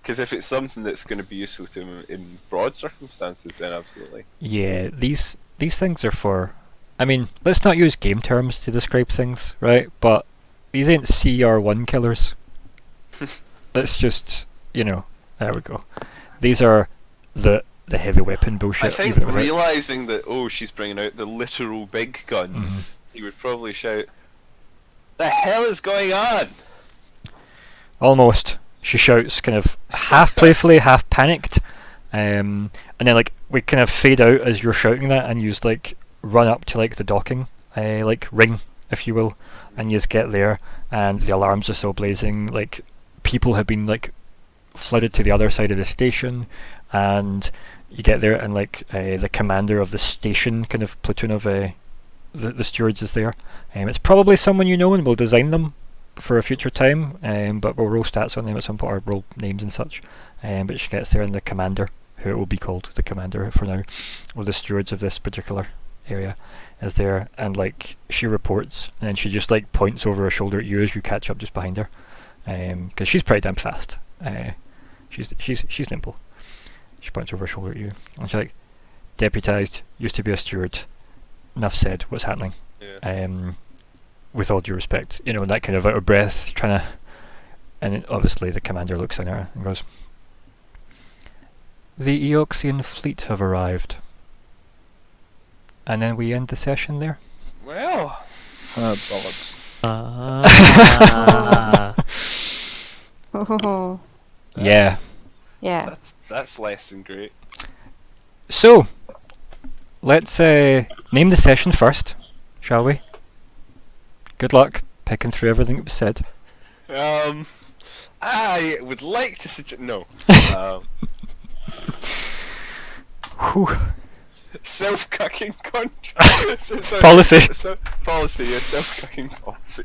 E: Because if it's something that's going to be useful to him in broad circumstances, then absolutely.
A: Yeah, these things are for. I mean, let's not use game terms to describe things, right? But these ain't CR1 killers. Let's just, there we go. These are the heavy weapon bullshit.
E: I think
A: even without-
E: realising that, she's bringing out the literal big guns, he would probably shout, "The hell is going on?"
A: Almost. She shouts, kind of half playfully, half panicked, and then like we kind of fade out as you're shouting that, and you just like run up to like the docking, like ring, if you will, and you just get there, and the alarms are still blazing. Like people have been like flooded to the other side of the station, and you get there, and like the commander of the station kind of platoon of the stewards is there. It's probably someone you know, and we'll design them for a future time, but we'll roll stats on them at some point, or roll names and such. But she gets there, and the commander, who it will be called the commander for now, of the stewards of this particular area, is there, and like she reports, and then she just like points over her shoulder at you as you catch up just behind her, because she's pretty damn fast. She's nimble. She points over her shoulder at you, and she's like, "Deputized, used to be a steward. Enough said. What's happening?"
E: Yeah.
A: With all due respect, that kind of out of breath, trying to. And obviously, the commander looks at her and goes, "The Eoxian fleet have arrived." And then we end the session there.
E: Well,
D: Bollocks.
B: Oh,
A: Yeah.
B: yeah.
E: that's less than great.
A: So, let's name the session first, shall we? Good luck picking through everything that was said.
E: I would like to suggest no.
A: Whew.
E: Self-cucking contract.
A: Policy.
E: Policy, yeah, self-cucking policy.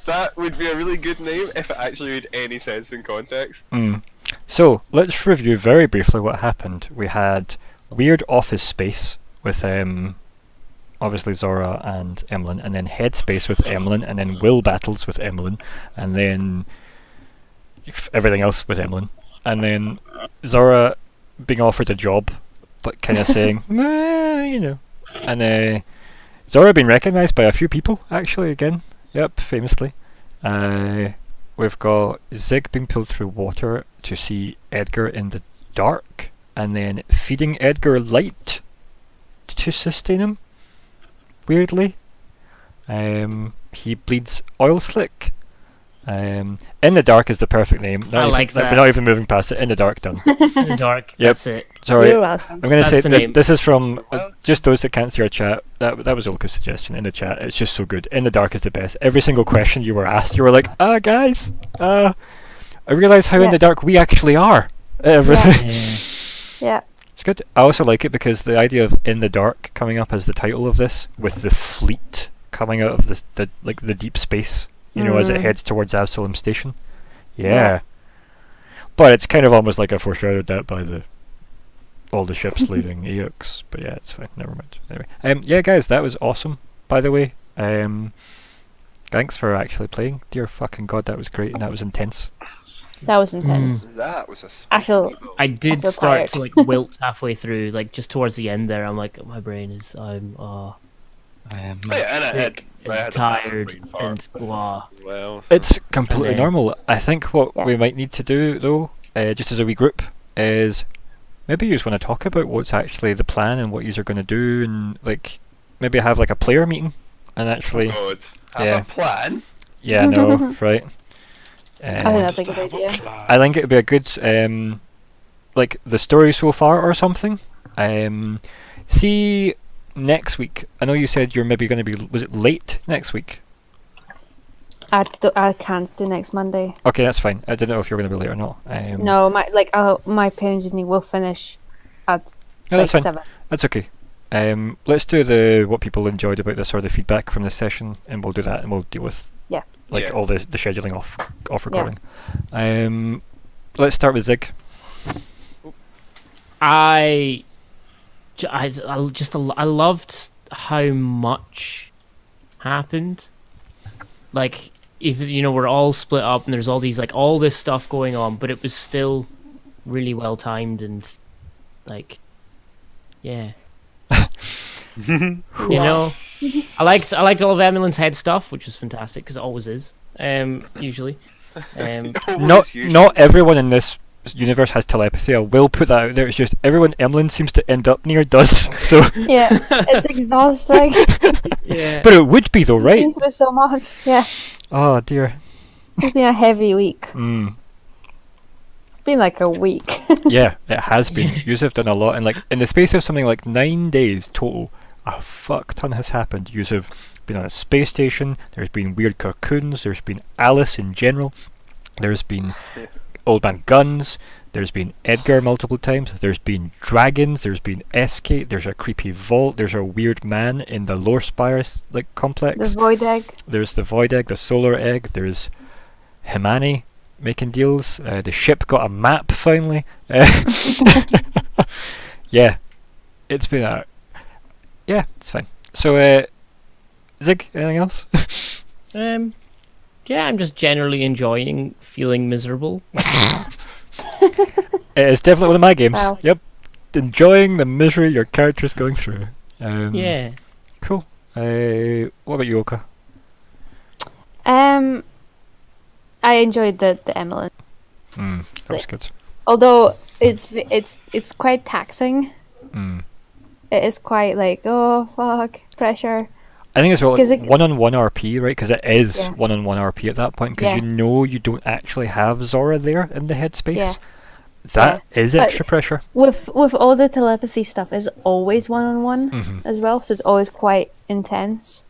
E: That would be a really good name if it actually made any sense in context.
A: So, let's review very briefly what happened. We had weird office space with obviously Zora and Emmelyn, and then headspace with Emmelyn, and then will battles with Emmelyn, and then everything else with Emmelyn, and then Zora being offered a job, but kind of saying, and Zora been recognised by a few people, actually, again. Yep, famously. We've got Zigg being pulled through water to see Edgar in the dark, and then feeding Edgar light to sustain him, weirdly. He bleeds oil slick. In the dark is the perfect name.
F: I like that.
A: We're not even moving past it. In the dark, done.
F: In the dark.
A: Yep.
F: That's it.
A: Sorry,
B: You're welcome.
A: I'm going to
F: That's
A: say
F: the
A: this.
F: name.
A: This is from just those that can't see our chat. That was Olka's suggestion in the chat. It's just so good. In the dark is the best. Every single question you were asked, you were like, guys, I realise how in
B: Yeah.
A: the dark we actually are. Everything.
F: Yeah.
B: Yeah.
A: It's good. I also like it because the idea of in the dark coming up as the title of this, with the fleet coming out of the deep space, as it heads towards Absalom Station. Yeah. But it's kind of almost like I foreshadowed that by all the ships leaving Eox. But yeah, it's fine. Never mind. Anyway, yeah, guys, that was awesome. By the way, thanks for actually playing. Dear fucking god, that was great and that was intense.
B: That was intense.
E: That was a spicy
B: I feel-
E: meatball.
F: I did
B: feel
F: start
B: tired.
F: to like wilt halfway through, like just towards the end there. I'm like, my brain is, I'm
D: I am.
E: Oh, yeah, and I had,
F: sick
E: I had
F: and
E: a massive
F: tired
E: brain fart
F: and blah.
E: as well. So.
A: It's completely
F: Okay.
A: normal. I think what
B: Yeah.
A: we might need to do, though, just as a wee group, is maybe you just want to talk about what's actually the plan and what you are going to do, and like maybe have like a player meeting and actually,
E: God. Have
A: yeah.
E: a plan.
A: yeah, no, right.
B: I think that's a
C: Just
B: good
C: have
B: idea.
C: plan.
A: I think it would be a good, like the story so far or something. See next week. I know you said you're maybe going to be. Was it late next week?
B: I can't do next Monday.
A: Okay, that's fine. I didn't know if you were going to be late or not.
B: No, my parents' evening will finish at
A: No, that's fine.
B: 7.
A: That's okay. Let's do what people enjoyed about this or the feedback from this session, and we'll do that, and we'll deal with
B: Yeah.
A: all the scheduling off recording. Let's start with Zigg.
F: I loved how much happened. Like, if we're all split up and there's all these all this stuff going on, but it was still really well timed and like, yeah. I liked all of Emmelyn's head stuff, which was fantastic because it always is. Usually.
A: Not everyone in this universe has telepathy. I will put that out there. It's just everyone Emmelyn seems to end up near does. So,
B: Yeah, it's exhausting.
F: Yeah.
A: but it would be though, right?
B: Been through so much. Yeah,
A: Oh dear.
B: it's been a heavy week.
A: Mm.
B: Been like a week.
A: Yeah, it has been. You have done a lot, and like in the space of something like 9 days total, a fuck ton has happened. You have been on a space station. There's been weird cocoons. There's been Alice in general. There's been Old Man Guns. There's been Edgar multiple times. There's been dragons. There's been SK. There's a creepy vault. There's a weird man in the lore spire complex.
B: The void egg.
A: There's the void egg, the solar egg. There's Himani making deals. The ship got a map finally. Yeah, it's been yeah, it's fine. So, Zigg, anything else?
F: Yeah, I'm just generally enjoying feeling miserable.
A: It's definitely one of my games.
B: Wow.
A: Yep, enjoying the misery your character's going through.
F: Yeah.
A: Cool. What about you, Olka?
B: I enjoyed the Emmelyn.
A: That was good.
B: Although it's quite taxing.
A: Mm.
B: It is quite like, oh fuck, pressure.
A: I think it's well,
B: 'Cause it-
A: one-on-one RP, right? Because it is
B: Yeah.
A: one-on-one RP at that point. Because
B: Yeah.
A: you don't actually have Zora there in the headspace.
B: Yeah.
A: That is
B: But-
A: extra pressure.
B: With all the telepathy stuff is always 1-on-1
A: Mhm.
B: as well, so it's always quite intense.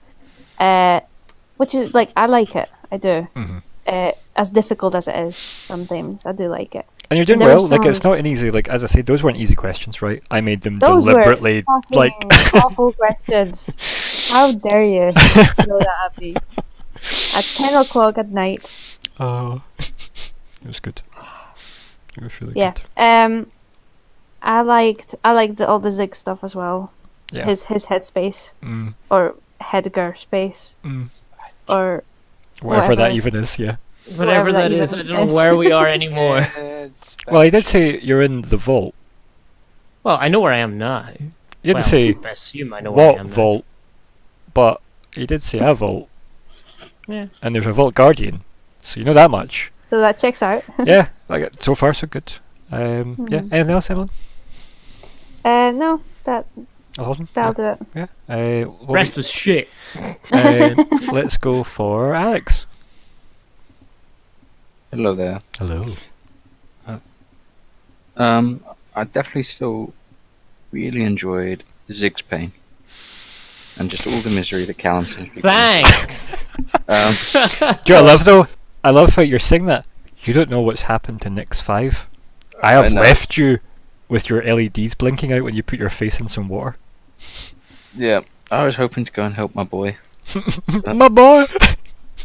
B: Which is like, I like it. I do.
A: Mhm.
B: As difficult as it is, sometimes I do like it.
A: And you're doing
B: there were
A: well. Like, it's
B: some-
A: not an easy. Like, as I said, those weren't easy questions, right? I made them
B: Those
A: deliberately.
B: were fucking awful questions. How dare you throw that at me at 10 o'clock at night?
A: Oh, it was good. It was really
B: Yeah.
A: good.
B: I liked all the Zigg stuff as well.
A: Yeah.
B: His headspace
A: Mm,
B: or Headgar space
A: mm.
B: or
A: Whatever that
B: Whatever.
A: even is, yeah.
F: Whatever that
B: that
F: is, I
B: even
F: don't
B: is.
F: know where we are anymore.
A: Well, he did say you're in the vault.
F: Well, I know where I am now.
A: You didn't
F: Well,
A: say
F: I assume I know where I
A: what
F: am now.
A: vault, but he did say a vault,
F: Yeah.
A: and there's a vault guardian, so you know that much.
B: So that checks out.
A: Yeah, like so far so good. Yeah, anything else, Emmelyn?
B: No, that'll
A: Awesome.
B: do it.
A: Yeah.
F: Rest was shit.
A: Let's go for Alex.
D: Hello there.
A: Hello.
D: I definitely still really enjoyed Zigg's pain. And just all the misery that Calum seems to be going
F: Thanks.
D: through.
A: Do you know what I love though? I love how you're saying that. You don't know what's happened to Nix 5. I have
D: I know.
A: left you with your LEDs blinking out when you put your face in some water.
D: Yeah, I was hoping to go and help my boy.
A: My boy!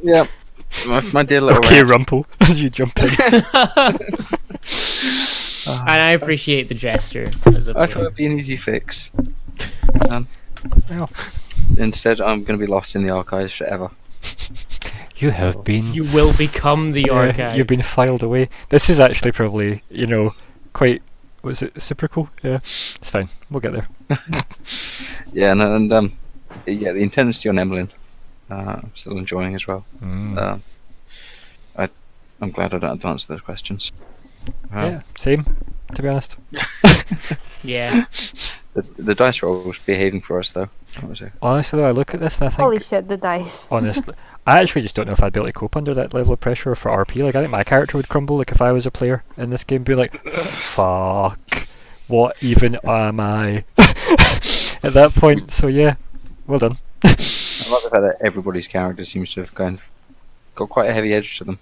D: Yeah, my dear little
A: Okay,
D: rat.
A: Rumple, as you jump in.
F: And I appreciate the gesture. As a
D: I thought
F: player.
D: it'd be an easy fix.
A: Well,
D: Instead, I'm going to be lost in the archives forever.
A: you have been...
F: You will become the archive.
A: You've been filed away. This is actually probably, quite... Was it reciprocal? Yeah, it's fine. We'll get there.
D: Yeah, yeah, the intensity on Emmelyn, I'm still enjoying as well.
A: Mm.
D: I'm glad I don't have to answer those questions.
A: Yeah, same, to be honest.
F: Yeah.
D: The dice roll was behaving for us, though. That was it.
A: Honestly, though, I look at this and I think...
B: Holy shit, the dice.
A: Honestly, I actually just don't know if I'd be able to cope under that level of pressure for RP. Like, I think my character would crumble. Like, if I was a player in this game, be like, fuck, what even am I? At that point, so yeah, well done.
D: I like the fact that everybody's character seems to have got quite a heavy edge to them.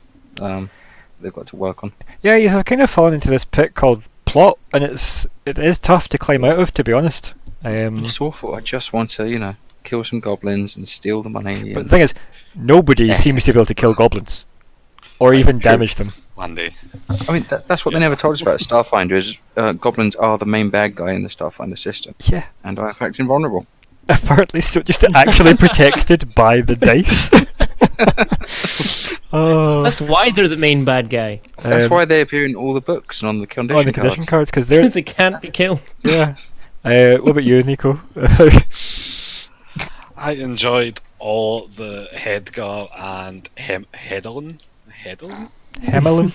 D: They've got to work on.
A: Yeah, you've kind of fallen into this pit called plot, and it is tough to climb out of, to be honest.
D: It's awful. I just want to, kill some goblins and steal the money.
A: But the thing is, nobody seems to be able to kill goblins, or even
D: True.
A: damage them.
C: One day.
D: I mean, that's what they never told us about StarFinder. Is goblins are the main bad guy in the StarFinder system,
A: Yeah,
D: and are in fact invulnerable.
A: apparently so just actually protected by the dice. Oh,
F: That's why they're the main bad guy.
D: That's why they appear in all the books and on the condition
A: on the condition
D: cards.
A: cards, because they're
F: Because they can't be killed.
A: yeah. What about you, Nico?
C: I enjoyed all the Hedgar and Hedon
A: Emmelyn?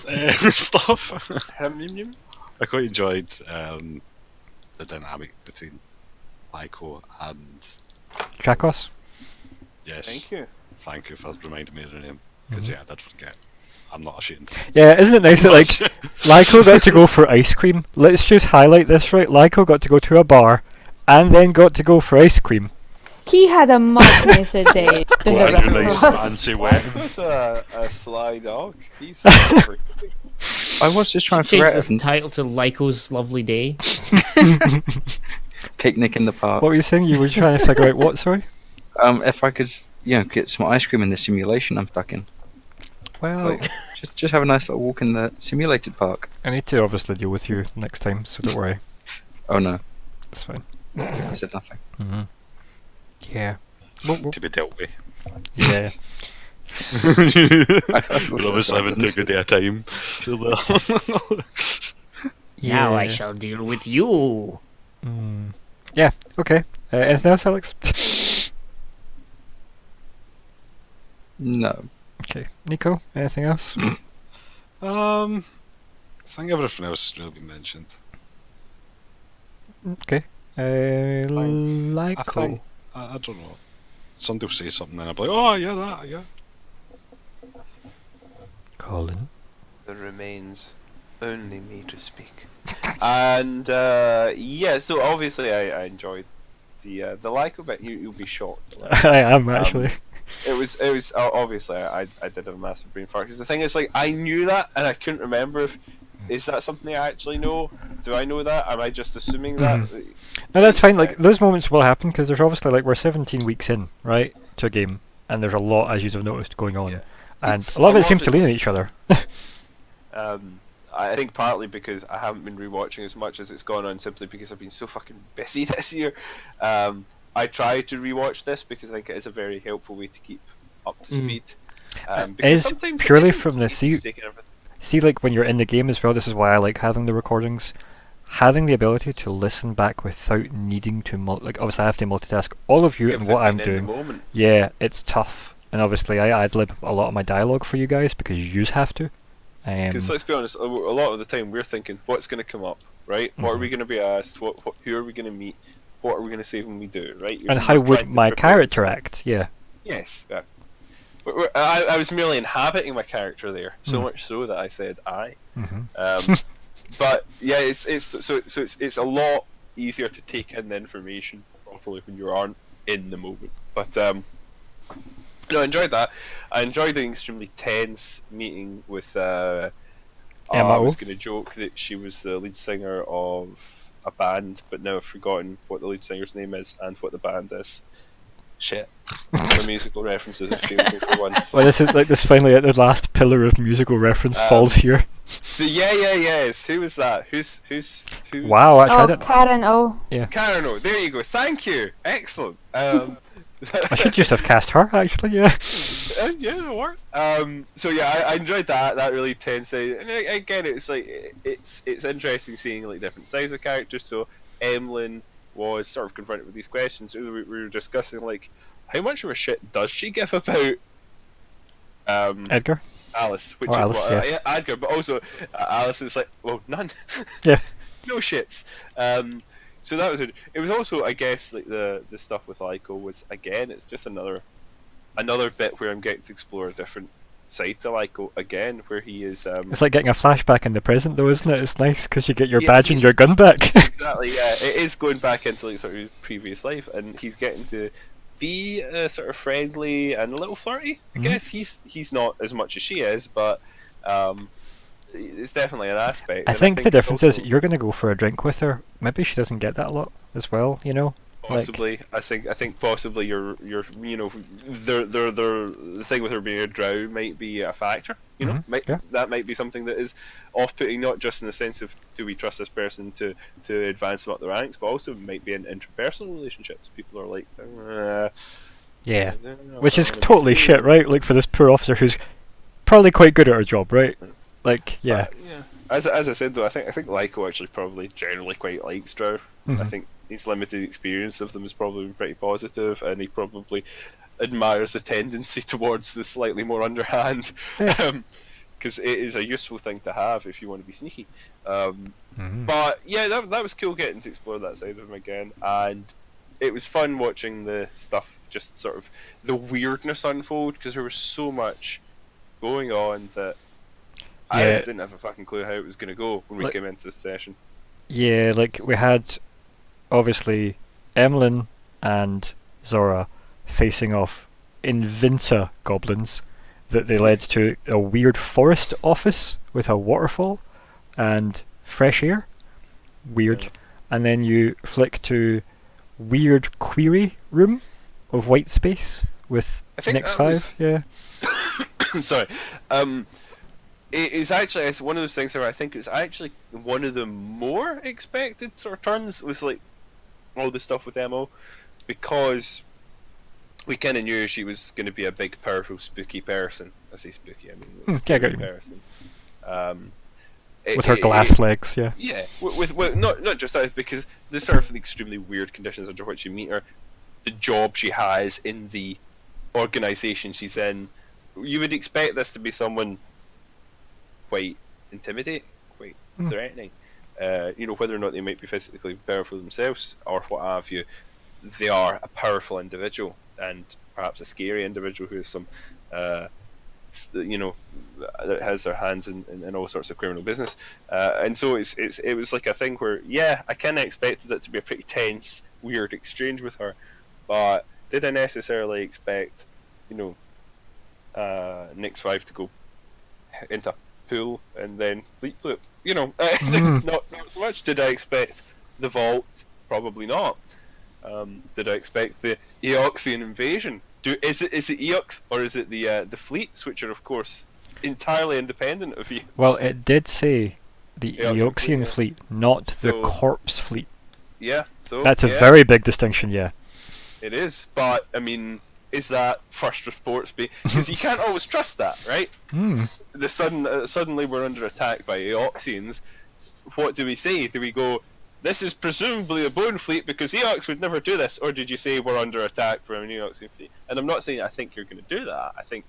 C: stuff. I quite enjoyed the dynamic between Lyko and
A: Chakos?
C: yes.
E: Thank you.
C: Thank you for reminding me of the name. Because yeah, I did forget. I'm not ashamed.
A: Yeah, isn't it nice that, like, Lyko got to go for ice cream? Let's just highlight this, right? Lyko got to go to a bar, and then got to go for ice cream.
B: He had a much nicer day than the
C: What
B: rest
C: a
B: of
C: nice
B: us.
C: fancy wedding.
E: That's a sly dog. He's
D: I was just trying to
F: Change
D: figure
F: this
D: out
F: title to Lyko's Lovely Day.
D: picnic in the park.
A: What were you saying? You were trying to figure out what, sorry?
D: If I could, get some ice cream in the simulation I'm stuck in.
A: Well,
D: Like, just have a nice little walk in the simulated park.
A: I need to obviously deal with you next time, so don't worry.
D: Oh no,
A: It's fine.
D: I said nothing.
A: Mm-hmm. Yeah.
C: To be dealt with.
A: Yeah.
D: I feel
C: We're
D: so
C: always having
D: frightened.
C: too good a time.
F: Now I
A: Yeah.
F: shall deal with you.
A: Mm. Yeah, okay. Anything else, Alex?
D: No.
A: Okay. Nico, anything else?
C: I think everything else has really been mentioned.
A: Okay.
C: I
A: Lyko.
C: think I don't know. Somebody will say something and I'll be like, oh yeah, that, yeah.
A: Colin.
E: There remains only me to speak. And yeah, so obviously I enjoyed the Lyko bit. You'll be shocked.
A: I am, actually.
E: It was obviously I did have a massive brain fart because the thing is, like, I knew that and I couldn't remember if is that something I actually know. Do I know that? Am I just assuming that?
A: No, that's fine. Like, those moments will happen because there's obviously, like, we're 17 weeks in, right, to a game, and there's a lot, as you've noticed, going on.
E: Yeah.
A: And
E: It's-
A: a lot of
E: a
A: it
E: lot
A: seems
E: of
A: to lean on
E: it's-
A: each other.
E: I think partly because I haven't been rewatching as much as it's gone on, simply because I've been so fucking busy this year. I try to rewatch this because I think it is a very helpful way to keep up to speed. Because
A: Is
E: sometimes it
A: purely
E: isn't
A: from the
E: easy
A: sea.
E: taking everything.
A: See, like, when you're in the game as well, this is why I like having the recordings. having the ability to listen back without needing to like obviously I have to multitask all of you and what I'm doing.
E: Moment.
A: Yeah, it's tough, and obviously I ad-lib a lot of my dialogue for you guys because you have to.
E: Because let's be honest, a lot of the time we're thinking, what's going to come up, right? What are we going to be asked? Who are we going to meet? What are we going to say when we do it, right?
A: And how would my character act? Yeah.
E: Yes. Yeah. I was merely inhabiting my character there, so much so that I said I. But yeah, it's a lot easier to take in the information properly when you aren't in the moment. But no, I enjoyed that. I enjoyed the extremely tense meeting with I was going to joke that she was the lead singer of a band, but now I've forgotten what the lead singer's name is and what the band is. Shit. The musical references have failed me for once.
A: Well, this finally the last pillar of musical reference falls here.
E: Yes. Who was that? Who's
A: Wow, I tried it.
B: Karen O.
A: Yeah.
E: Karen O. There you go. Thank you. Excellent.
A: I should just have cast her, actually. Yeah.
E: Yeah, it worked. So yeah, I enjoyed that. That really tense. And again, it's like it's interesting seeing like different sides of characters. So Emmelyn was sort of confronted with these questions. We were discussing like how much of a shit does she give about
A: Edgar?
E: Alice, which
A: or
E: is
A: Alice, yeah.
E: Edgar, but also Alice is like, well, none.
A: Yeah.
E: No shits. So that was it. It was also, I guess, like the stuff with Lyko was, again, it's just another bit where I'm getting to explore a different side to Lyko again, where he is.
A: It's like getting a flashback in the present, though, isn't it? It's nice because you get your badge and your gun back.
E: Exactly. Yeah, it is going back into like sort of his previous life, and he's getting to be sort of friendly and a little flirty. I guess he's not as much as she is, but it's definitely an aspect.
A: I think the difference is you're going to go for a drink with her. Maybe she doesn't get that a lot as well, you know.
E: Possibly, I think possibly you're the thing with her being a drow might be a factor. You know, that might be something that is off-putting, not just in the sense of do we trust this person to advance them up the ranks, but also might be in interpersonal relationships. People are like,
A: yeah, which is totally shit, right? Like for this poor officer who's probably quite good at her job, right? Like, yeah.
E: As I said though, I think Lyko actually probably generally quite likes drow. I think his limited experience of them has probably been pretty positive, and he probably admires the tendency towards the slightly more underhand, because it is a useful thing to have if you want to be sneaky. But yeah, that was cool getting to explore that side of him again, and it was fun watching the stuff, just sort of the weirdness unfold, because there was so much going on that I just didn't have a fucking clue how it was going to go when we came into the session. Yeah,
A: like we had obviously Emmelyn and Zora facing off Invinta goblins that they led to a weird forest office with a waterfall and fresh air. Weird. And then you flick to weird query room of white space with Nix 5. Yeah.
E: Sorry. It's one of those things where I think it's actually one of the more expected sort of turns was like all the stuff with Mo, because we kind of knew she was going to be a big, powerful, spooky person. I say spooky, I mean spooky person.
A: With her glass legs, yeah.
E: Yeah, with not just that, because the sort of extremely weird conditions under which you meet her, the job she has in the organisation she's in, you would expect this to be someone quite intimidating, quite threatening. Whether or not they might be physically powerful themselves or what have you, they are a powerful individual, and perhaps a scary individual who has some, that has their hands in all sorts of criminal business. And so it was like a thing where, yeah, I kind of expected it to be a pretty tense, weird exchange with her, but did I necessarily expect, Nix 5 to go into pool and then bleep bloop? Not so much. Did I expect the vault? Probably not. Did I expect the Eoxian invasion? Is it Eox, or is it the fleets, which are of course entirely independent of you?
A: Well, it did say the Eoxian fleet, not the corpse fleet.
E: Yeah, so
A: that's a very big distinction. Yeah,
E: it is. But I mean, is that first reports because you can't always trust that, right? Suddenly we're under attack by Eoxians. what do we say? Do we go, this is presumably a bone fleet because Eox would never do this, or did you say we're under attack from an Eox fleet? And I'm not saying I think you're going to do that. I think,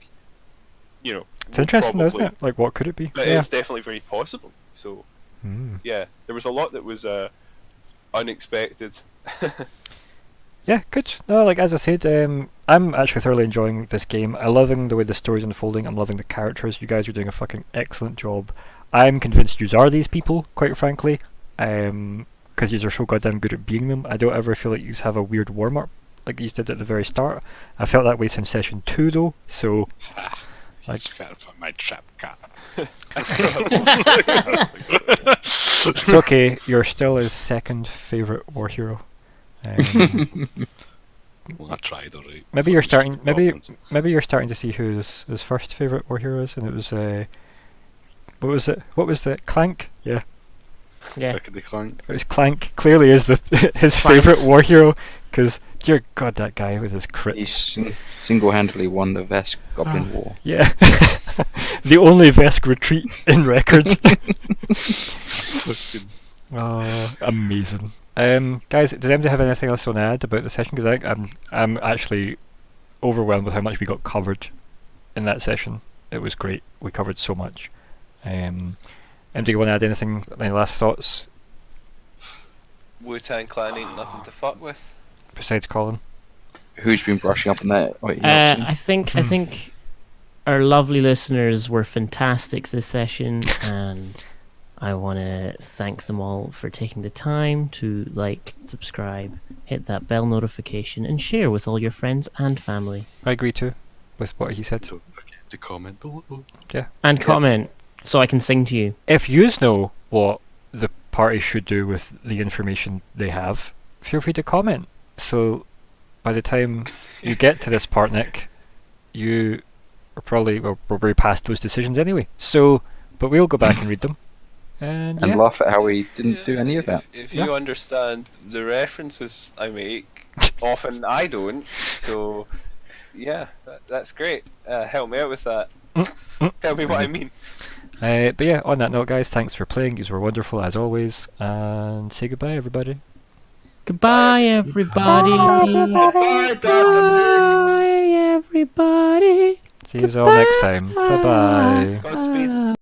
A: It's interesting,
E: probably,
A: isn't it? Like, what could it be?
E: but
A: Yeah.
E: it's definitely very possible. So, yeah, there was a lot that was unexpected.
A: Yeah, good. No, like as I said, I'm actually thoroughly enjoying this game. I'm loving the way the story's unfolding. I'm loving the characters. You guys are doing a fucking excellent job. I'm convinced you are these people, quite frankly, because you are so goddamn good at being them. I don't ever feel like you have a weird warm up like you did at the very start. I felt that way since session 2 though. So,
C: He's fell for my trap, cat.
E: I still have
A: it's okay. You're still his second favorite war hero.
C: Well, I tried alright.
A: Maybe you're starting. Maybe you're starting to see who his first favorite war hero is, and it was what was it? What was it? Clank? Yeah,
F: Yeah.
C: Look at the clank.
A: it was Clank. Clearly, is his favorite war hero because dear God, that guy with his crit.
D: He single-handedly won the Vesk Goblin War.
A: Yeah, the only Vesk retreat in record. Amazing. Guys, does anybody have anything else to add about the session? Because I'm actually overwhelmed with how much we got covered in that session. It was great. We covered so much. Anybody want to add anything? Any last thoughts
E: Wu-Tang Clan ain't nothing to fuck with.
A: besides Colin?
D: Who's been brushing up on that?
F: I think our lovely listeners were fantastic this session, and I want to thank them all for taking the time to like, subscribe, hit that bell notification, and share with all your friends and family.
A: I agree too with what he said.
C: Don't forget to comment below.
F: And comment so I can sing to you.
A: If you know what the party should do with the information they have, feel free to comment. So by the time you get to this part, Nick, you are probably we're way past those decisions anyway. So, but we'll go back and read them. And yeah.
D: laugh at how we didn't do any of that.
E: If you understand the references I make, often I don't. So, yeah, that's great. Help me out with that. Tell me what I mean.
A: But yeah, on that note, guys, thanks for playing. You were wonderful as always, and say goodbye, everybody.
F: Goodbye, everybody.
E: Bye,
F: Bye, everybody.
A: See you all next time. Bye bye.
E: Godspeed.